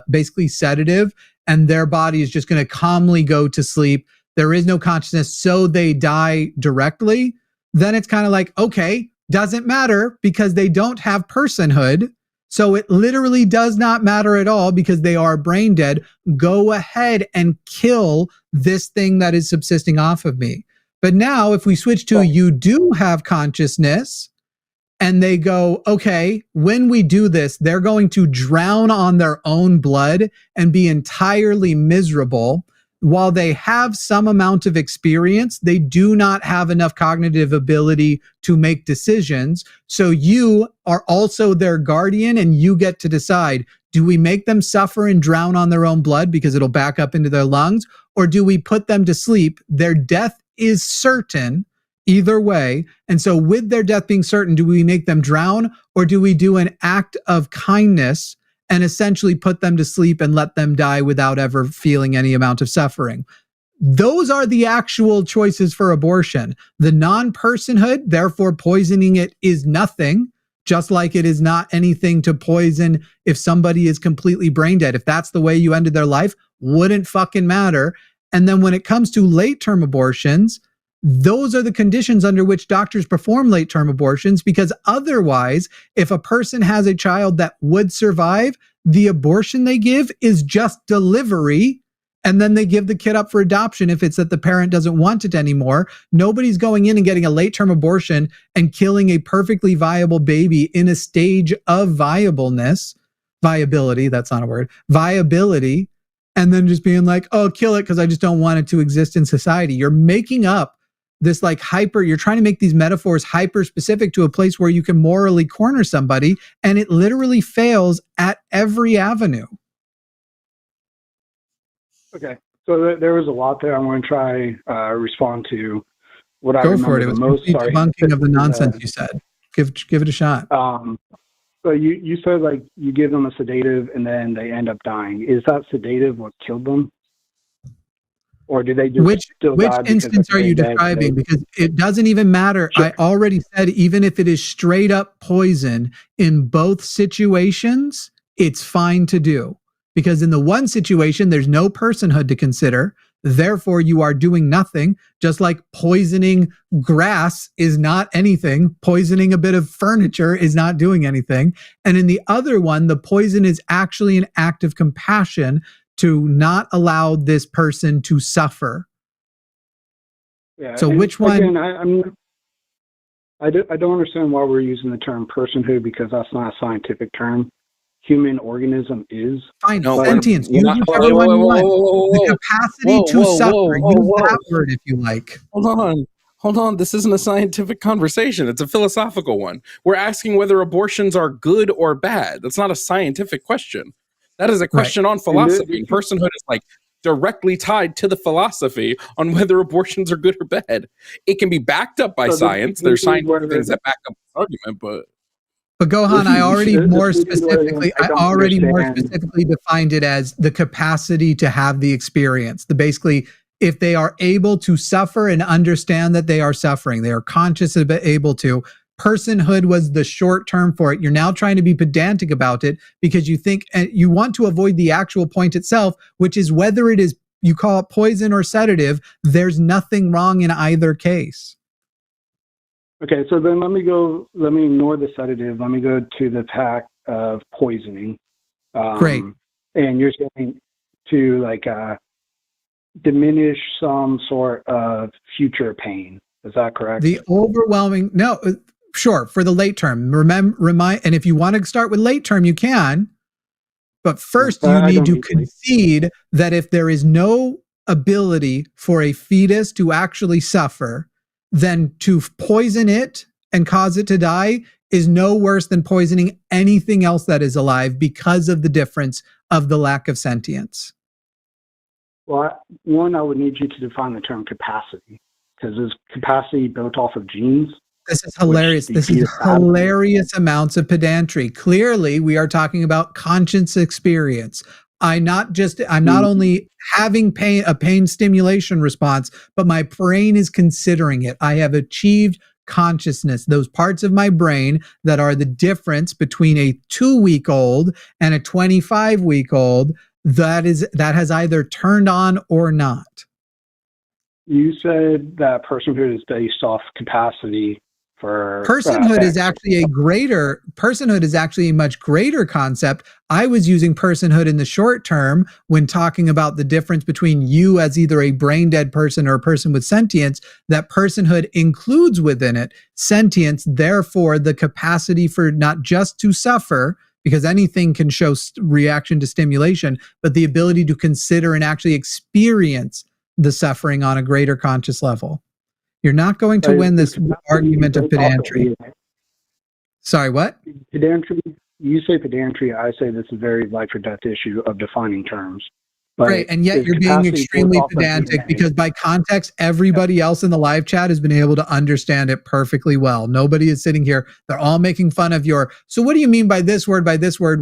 basically sedative, and their body is just going to calmly go to sleep. There is no consciousness, so they die directly. Then it's kind of like, okay, doesn't matter because they don't have personhood. So it literally does not matter at all because they are brain dead. Go ahead and kill this thing that is subsisting off of me. But now if we switch to you do have consciousness, and they go, okay, when we do this, they're going to drown on their own blood and be entirely miserable. While they have some amount of experience, they do not have enough cognitive ability to make decisions. So you are also their guardian and you get to decide, do we make them suffer and drown on their own blood because it'll back up into their lungs? Or do we put them to sleep? Their death is certain either way. And so with their death being certain, do we make them drown or do we do an act of kindness and essentially put them to sleep and let them die without ever feeling any amount of suffering? Those are the actual choices for abortion. The non-personhood, therefore poisoning it is nothing, just like it is not anything to poison if somebody is completely brain dead. If that's the way you ended their life, wouldn't fucking matter. And then when it comes to late-term abortions, those are the conditions under which doctors perform late-term abortions, because otherwise, if a person has a child that would survive, the abortion they give is just delivery, and then they give the kid up for adoption if it's that the parent doesn't want it anymore. Nobody's going in and getting a late-term abortion and killing a perfectly viable baby in a stage of viability, that's not a word, viability, and then just being like, oh, kill it because I just don't want it to exist in society. You're making up this like you're trying to make these metaphors hyper specific to a place where you can morally corner somebody, and it literally fails at every avenue. Okay. So there was a lot there. I'm going to try respond to what I Go remember for it. It the was most. complete debunking of the nonsense you said. Give it a shot. So you said like you give them a sedative and then they end up dying. Is that sedative what killed them? Or do they just still which die because instance are you describing? Because it doesn't even matter. Sure. I already said, even if it is straight up poison, in both situations, it's fine to do. Because in the one situation, there's no personhood to consider. Therefore, you are doing nothing. Just like poisoning grass is not anything. Poisoning a bit of furniture is not doing anything. And in the other one, the poison is actually an act of compassion to not allow this person to suffer. Yeah. So which one? Again, I don't understand why we're using the term personhood, because that's not a scientific term. Human organism is. Fine, sentience. Use whichever one you want. The capacity to suffer. Use that word if you like. Hold on. This isn't a scientific conversation. It's a philosophical one. We're asking whether abortions are good or bad. That's not a scientific question. That is a question on philosophy. Personhood is like directly tied to the philosophy on whether abortions are good or bad. It can be backed up by science. There's scientific things that back up the argument, but But Gohan, I already more specifically understand. defined it as the capacity to have the experience. The basically, if they are able to suffer and understand that they are suffering, they are conscious of it, able to. Personhood was the short term for it. You're now trying to be pedantic about it because you think and you want to avoid the actual point itself, which is whether it is you call it poison or sedative. There's nothing wrong in either case. Okay, so then let me ignore the sedative. Let me go to the pack of poisoning. Great. And you're saying to like diminish some sort of future pain. Is that correct? The overwhelming, no, sure, for the late term. Remind, and if you want to start with late term, you can. But first, you need to concede that if there is no ability for a fetus to actually suffer, then to poison it and cause it to die is no worse than poisoning anything else that is alive because of the difference of the lack of sentience. Well, one, I would need you to define the term capacity, because is capacity built off of genes? This is hilarious. This is hilarious amounts of pedantry. Clearly, we are talking about conscious experience. I'm not only having a pain stimulation response, but my brain is considering it. I have achieved consciousness. Those parts of my brain that are the difference between a 2-week-old and a 25-week-old, that has either turned on or not. You said that personhood is based off capacity. Personhood is actually a much greater concept. I was using personhood in the short term when talking about the difference between you as either a brain dead person or a person with sentience. That personhood includes within it sentience, therefore the capacity for not just to suffer, because anything can show reaction to stimulation, but the ability to consider and actually experience the suffering on a greater conscious level. You're not going to win this argument of pedantry. Sorry, what? Pedantry. You say pedantry. I say this is a very life or death issue of defining terms. Right, and yet you're being extremely pedantic because by context, everybody else in the live chat has been able to understand it perfectly well. Nobody is sitting here. They're all making fun of so what do you mean by this word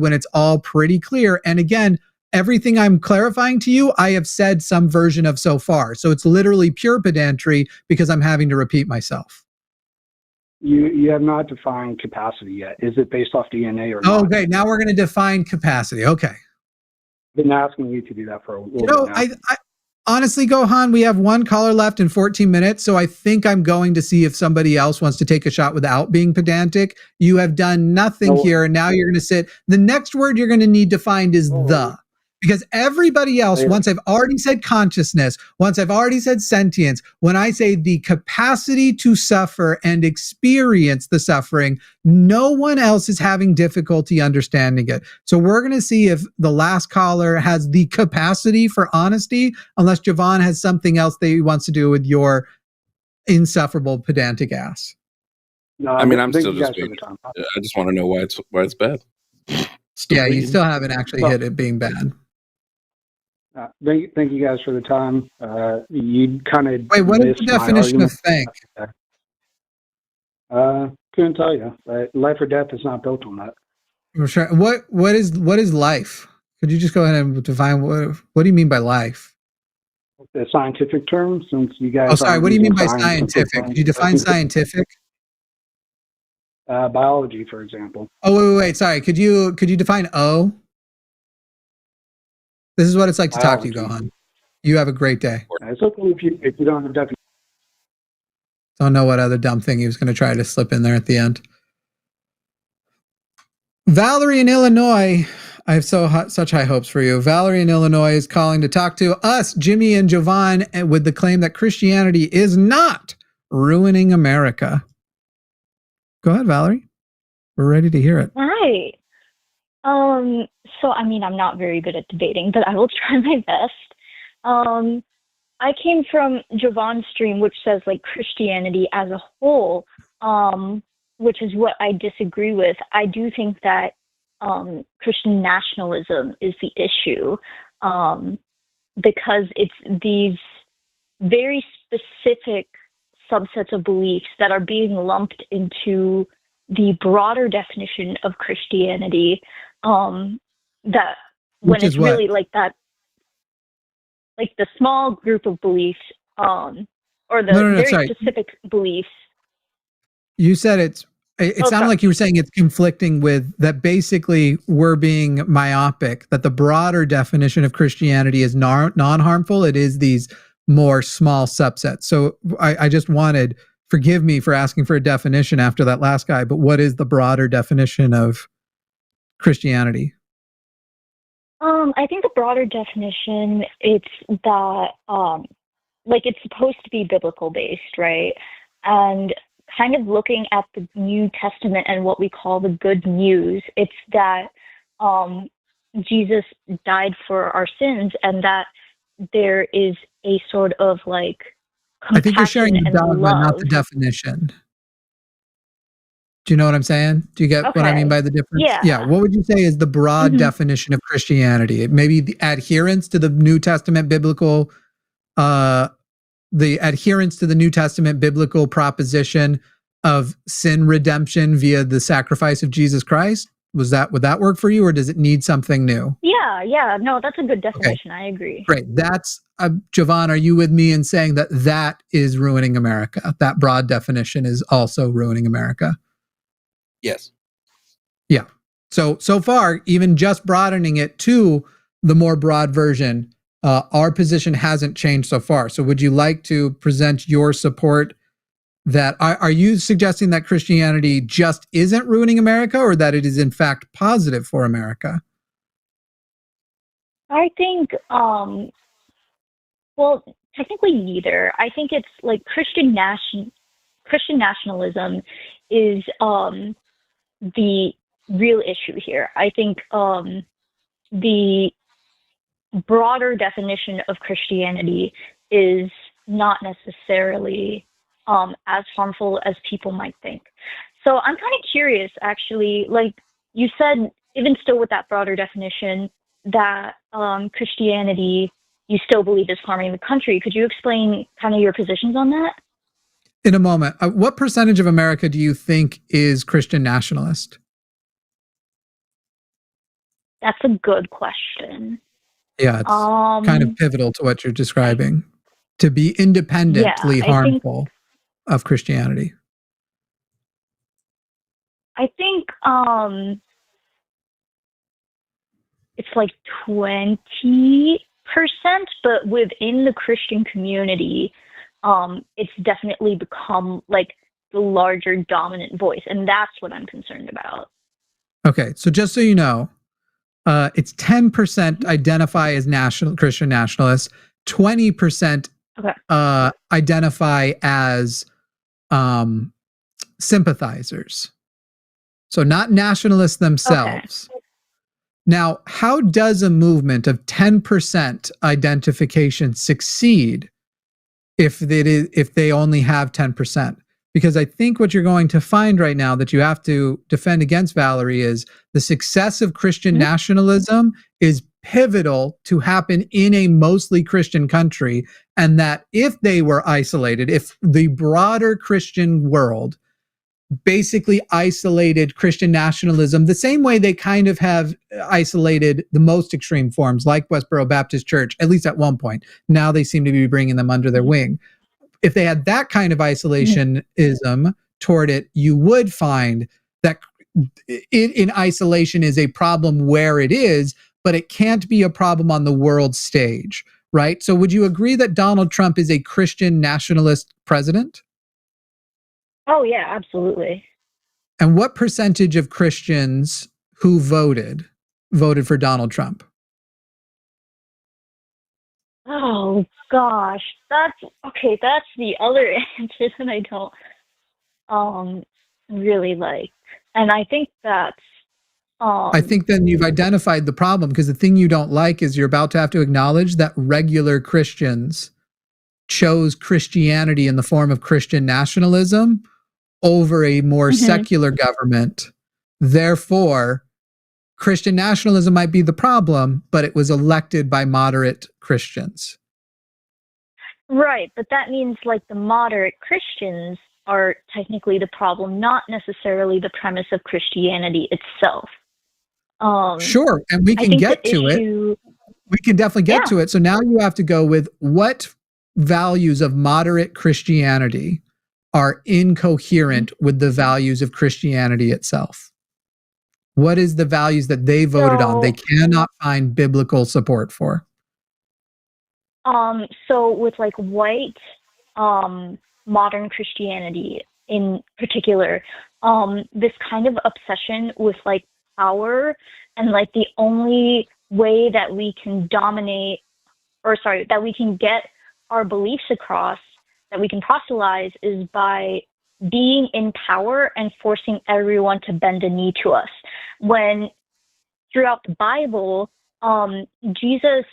when it's all pretty clear? And again, everything I'm clarifying to you, I have said some version of so far. So it's literally pure pedantry because I'm having to repeat myself. You have not defined capacity yet. Is it based off DNA or not? Okay, now we're going to define capacity. Okay. I've been asking you to do that for a little bit now. I honestly, Gohan, we have one caller left in 14 minutes, so I think I'm going to see if somebody else wants to take a shot without being pedantic. You have done nothing here, and now you're going to sit. The next word you're going to need to find is the. Because everybody else, once I've already said consciousness, once I've already said sentience, when I say the capacity to suffer and experience the suffering, no one else is having difficulty understanding it. So we're going to see if the last caller has the capacity for honesty, unless Jovan has something else that he wants to do with your insufferable pedantic ass. No, I mean, I'm still just waiting. I just want to know why it's bad. You still haven't actually hit it being bad. Thank you guys for the time. You kind of wait. What is the definition of thank? Couldn't tell you. Life or death is not built on that. I'm sure. What is life? Could you just go ahead and define what do you mean by life? The scientific term, since you guys. Oh, sorry. What do you mean by scientific? Could you define scientific? Biology, for example. Oh, wait. Sorry. Could you define O? This is what it's like to talk to you, Gohan. You have a great day. It's okay if you don't have a definition. Don't know what other dumb thing he was going to try to slip in there at the end. Valerie in Illinois. I have such high hopes for you. Valerie in Illinois is calling to talk to us, Jimmy and Jovan, with the claim that Christianity is not ruining America. Go ahead, Valerie. We're ready to hear it. Hi. So, I mean, I'm not very good at debating, but I will try my best. I came from Jovan's stream, which says like Christianity as a whole, which is what I disagree with. I do think that Christian nationalism is the issue, because it's these very specific subsets of beliefs that are being lumped into the broader definition of Christianity, that when Which it's is what? really like that, like the small group of beliefs, or the No, very sorry. specific beliefs. You said it Oh, sounded sorry. like you were saying it's conflicting with that basically we're being myopic, that the broader definition of Christianity is non-harmful. It is these more small subsets. So I just wanted, forgive me for asking for a definition after that last guy, but what is the broader definition of Christianity? I think the broader definition, it's that, like it's supposed to be biblical based, right? And kind of looking at the New Testament and what we call the good news, it's that Jesus died for our sins, and that there is a sort of like I think you're sharing compassion the and dogma, not love. the definition. Do you know what I'm saying? Do you get what I mean Okay. by the difference? Yeah. What would you say is the broad Mhm. definition of Christianity? Maybe the adherence to the New Testament biblical, the adherence to the New Testament biblical proposition of sin redemption via the sacrifice of Jesus Christ. Would that work for you, or does it need something new? Yeah. No, that's a good definition. I agree. Great. That's Jovan. Are you with me in saying that that is ruining America? That broad definition is also ruining America. Yes. Yeah. So far, even just broadening it to the more broad version, our position hasn't changed so far. So would you like to present your support that are you suggesting that Christianity just isn't ruining America, or that it is in fact positive for America? I think, well, technically neither. I think it's like Christian nationalism is the real issue here. I think the broader definition of Christianity is not necessarily as harmful as people might think. So I'm kind of curious, actually, like you said, even still with that broader definition, that Christianity you still believe is harming the country. Could you explain kind of your positions on that? In a moment. What percentage of America do you think is Christian nationalist? That's a good question. Yeah, it's kind of pivotal to what you're describing. To be independently harmful of Christianity. I think it's like 20%, but within the Christian community, it's definitely become like the larger dominant voice, and that's what I'm concerned about. Okay, so just so you know, it's 10% identify as Christian nationalists, 20% identify as sympathizers. So not nationalists themselves. Okay. Now, how does a movement of 10% identification succeed if they only have 10%? Because I think what you're going to find right now that you have to defend against, Valerie, is the success of Christian nationalism is pivotal to happen in a mostly Christian country, and that if they were isolated, if the broader Christian world basically isolated Christian nationalism the same way they kind of have isolated the most extreme forms like Westboro Baptist Church, at least at one point. Now they seem to be bringing them under their wing. If they had that kind of isolationism toward it, you would find that it in isolation is a problem where it is, but it can't be a problem on the world stage, right? So would you agree that Donald Trump is a Christian nationalist president? Oh, yeah, absolutely. And what percentage of Christians who voted for Donald Trump? Oh, gosh. That's the other answer that I don't really like. And I think that's... I think then you've identified the problem, because the thing you don't like is you're about to have to acknowledge that regular Christians chose Christianity in the form of Christian nationalism over a more secular government. Therefore, Christian nationalism might be the problem, but it was elected by moderate Christians. Right, but that means like the moderate Christians are technically the problem, not necessarily the premise of Christianity itself. Sure, and we I can think get the to it. issue, We can definitely get Yeah. to it. So now you have to go with what values of moderate Christianity are incoherent with the values of Christianity itself. What is the values that they voted on they cannot find biblical support for? so with like white modern Christianity in particular, this kind of obsession with like power and like the only way that we can dominate, or sorry, that we can get our beliefs across, that we can proselytize, is by being in power and forcing everyone to bend a knee to us. When throughout the Bible, Jesus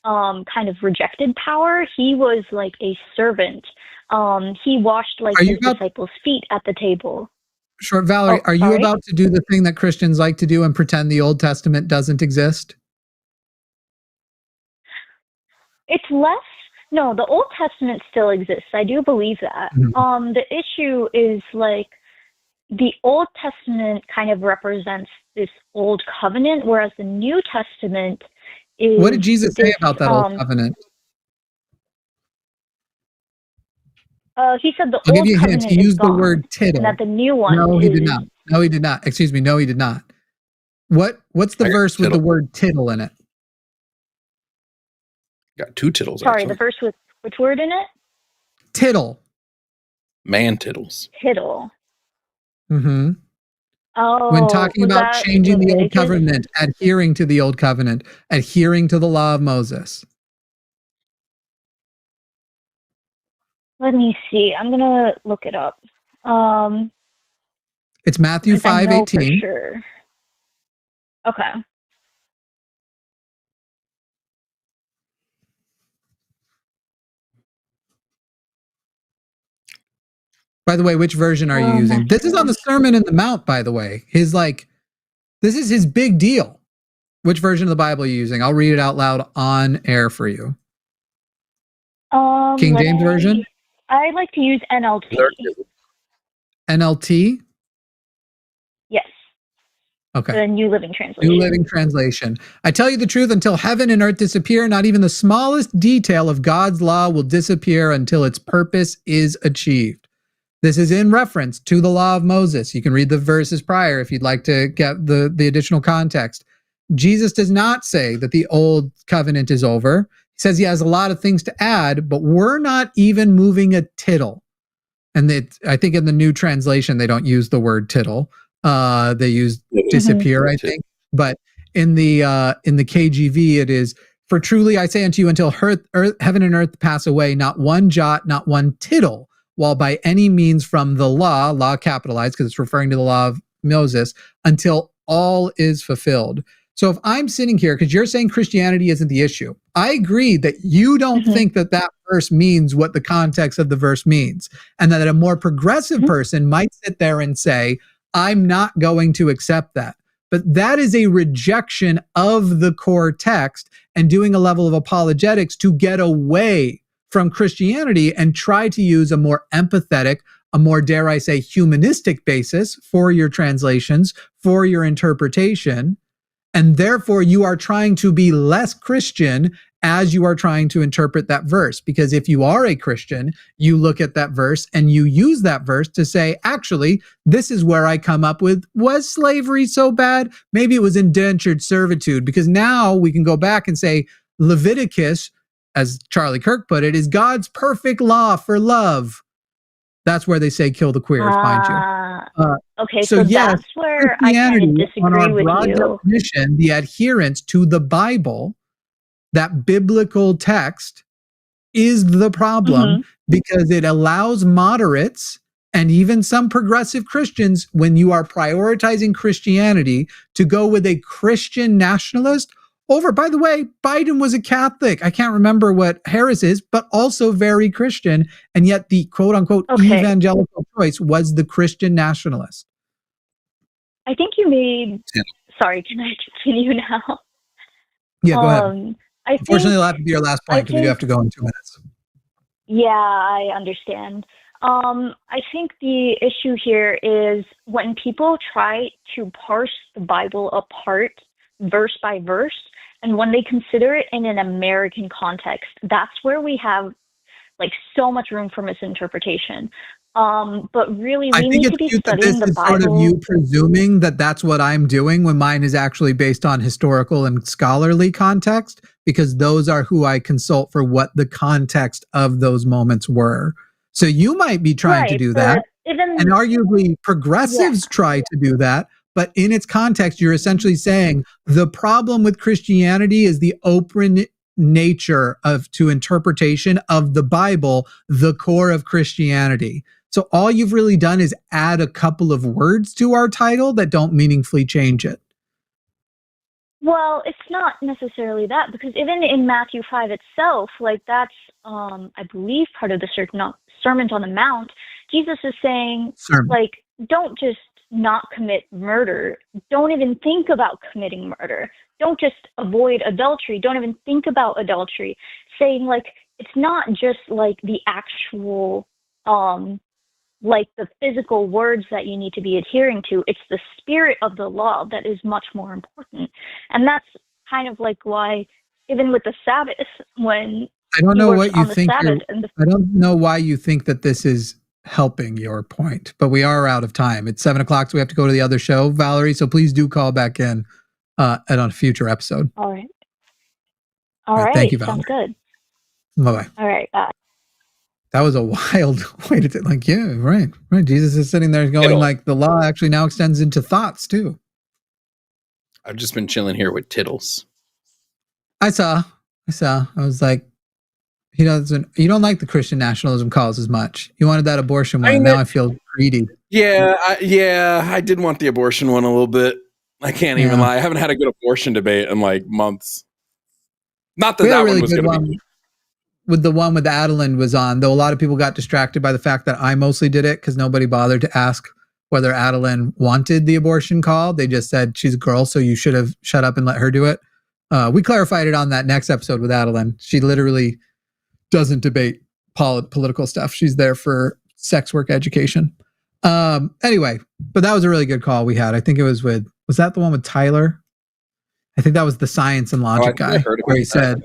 kind of rejected power. He was like a servant. He washed like his disciples' feet at the table. Sure, Valerie, are you sorry? about to do the thing that Christians like to do and pretend the Old Testament doesn't exist? It's less. No, the Old Testament still exists. I do believe that. Mhm. The issue is like the Old Testament kind of represents this old covenant, whereas the New Testament is. What did Jesus say this, about that old covenant? He said the I'll give old you a hint. covenant He is used the gone, word tittle. and that the new one No, is. he did not. No, he did not. Excuse me. No, he did not. What's the verse with the word tittle in it? Got two tittles. Sorry, actually. the verse with which word in it? Tittle. Man tittles. Tittle. Mm-hmm. Oh, When talking was about that changing the old Leviticus? covenant, adhering to the old covenant, adhering to the law of Moses. Let me see. I'm gonna look it up. It's Matthew 'cause I know 5:18. for sure. Okay. By the way, which version are you using? This is on the Sermon in the Mount, by the way. This is his big deal. Which version of the Bible are you using? I'll read it out loud on air for you. King James Version? I like to use NLT. NLT? Yes. Okay. The New Living Translation. New Living Translation. I tell you the truth, until heaven and earth disappear, not even the smallest detail of God's law will disappear until its purpose is achieved. This is in reference to the law of Moses. You can read the verses prior if you'd like to get the additional context. Jesus does not say that the old covenant is over. He says he has a lot of things to add, but we're not even moving a tittle. And I think in the new translation, they don't use the word tittle. They use disappear, I think. But in the KJV, it is, for truly I say unto you, until heaven and earth pass away, not one jot, not one tittle, while by any means from the law capitalized because it's referring to the law of Moses, until all is fulfilled. So if I'm sitting here, because you're saying Christianity isn't the issue, I agree that you don't think that verse means what the context of the verse means, and that a more progressive person might sit there and say, I'm not going to accept that. But that is a rejection of the core text and doing a level of apologetics to get away from Christianity and try to use a more empathetic, a more, dare I say, humanistic basis for your translations, for your interpretation. And therefore, you are trying to be less Christian as you are trying to interpret that verse. Because if you are a Christian, you look at that verse and you use that verse to say, actually, this is where I come up with, was slavery so bad? Maybe it was indentured servitude. Because now we can go back and say, Leviticus, as Charlie Kirk put it, is God's perfect law for love. That's where they say kill the queers, mind you. Okay, so yes, that's where I kind of disagree with you. Definition, the adherence to the Bible, that biblical text, is the problem because it allows moderates and even some progressive Christians, when you are prioritizing Christianity, to go with a Christian nationalist over, by the way, Biden was a Catholic. I can't remember what Harris is, but also very Christian. And yet the quote unquote evangelical choice was the Christian nationalist. I think you made, sorry, can I continue now? Yeah, go ahead. Unfortunately, it'll have to be your last point because we do have to go in 2 minutes. Yeah, I understand. I think the issue here is when people try to parse the Bible apart verse by verse, and when they consider it in an American context, that's where we have like so much room for misinterpretation. But really, I we think need it's to be cute that studying this the is sort of Bible. you presuming that that's what I'm doing when mine is actually based on historical and scholarly context, because those are who I consult for what the context of those moments were. So you might be trying to Right, do that, but even and arguably yeah, progressives try to do that. But in its context, you're essentially saying the problem with Christianity is the open nature of to interpretation of the Bible, the core of Christianity. So all you've really done is add a couple of words to our title that don't meaningfully change it. well, it's not necessarily that, because even in Matthew 5 itself, like that's, I believe, part of the Sermon on the Mount. Jesus is saying, Sermon. like, don't just not commit murder. Don't even think about committing murder. Don't just avoid adultery. Don't even think about adultery. Saying, like, it's not just like the actual, like the physical words that you need to be adhering to. It's the spirit of the law that is much more important. And that's kind of like why, even with the Sabbath, when I don't he know works what you on the think. Sabbath and the I don't know why you think that this is helping your point, but we are out of time. It's 7:00, so we have to go to the other show, Valerie. So please do call back in on a future episode. all right. All right, thank you, Valerie. Sounds good. Bye bye. All right. Bye. That was a wild way to like, yeah, right. Jesus is sitting there going like the law actually now extends into thoughts too. I've just been chilling here with Tittles. I saw. I was like, you don't like the Christian nationalism cause as much. You wanted that abortion one. Now I feel greedy. Yeah, I did want the abortion one a little bit. I can't even lie. I haven't had a good abortion debate in like months. Not that We had that a really one was good going to one be. with the one with Adeline was on, though a lot of people got distracted by the fact that I mostly did it because nobody bothered to ask whether Adeline wanted the abortion call. They just said she's a girl, so you should have shut up and let her do it. We clarified it on that next episode with Adeline. She literally doesn't debate political stuff. She's there for sex work education. Anyway, but that was a really good call we had. I think it was that the one with Tyler? I think that was the science and logic guy where he said,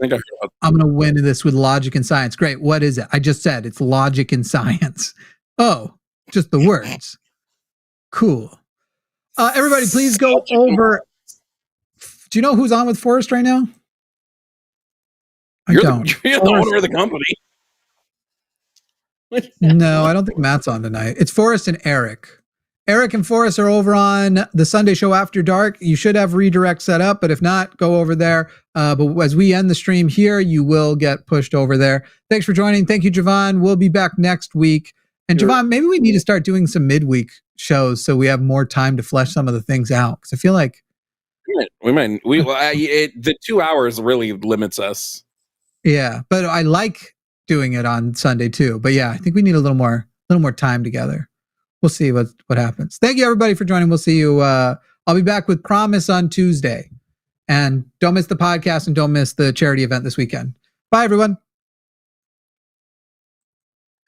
I'm going to win this with logic and science. Great. What is it? I just said it's logic and science. Oh, just the words. Cool. Everybody, please go over. Do you know who's on with Forrest right now? You're the owner of the company. No, I don't think Matt's on tonight. It's Forrest and Eric. Eric and Forrest are over on the Sunday show After Dark. You should have redirect set up, but if not, go over there. But as we end the stream here, you will get pushed over there. Thanks for joining. Thank you, Jovan. We'll be back next week. And Jovan, maybe we need to start doing some midweek shows so we have more time to flesh some of the things out. Because I feel like the 2 hours really limits us. Yeah, but I like doing it on Sunday too. But yeah, I think we need a little more time together. We'll see what happens. Thank you, everybody, for joining. We'll see you. I'll be back with Promise on Tuesday. And don't miss the podcast and don't miss the charity event this weekend. Bye, everyone.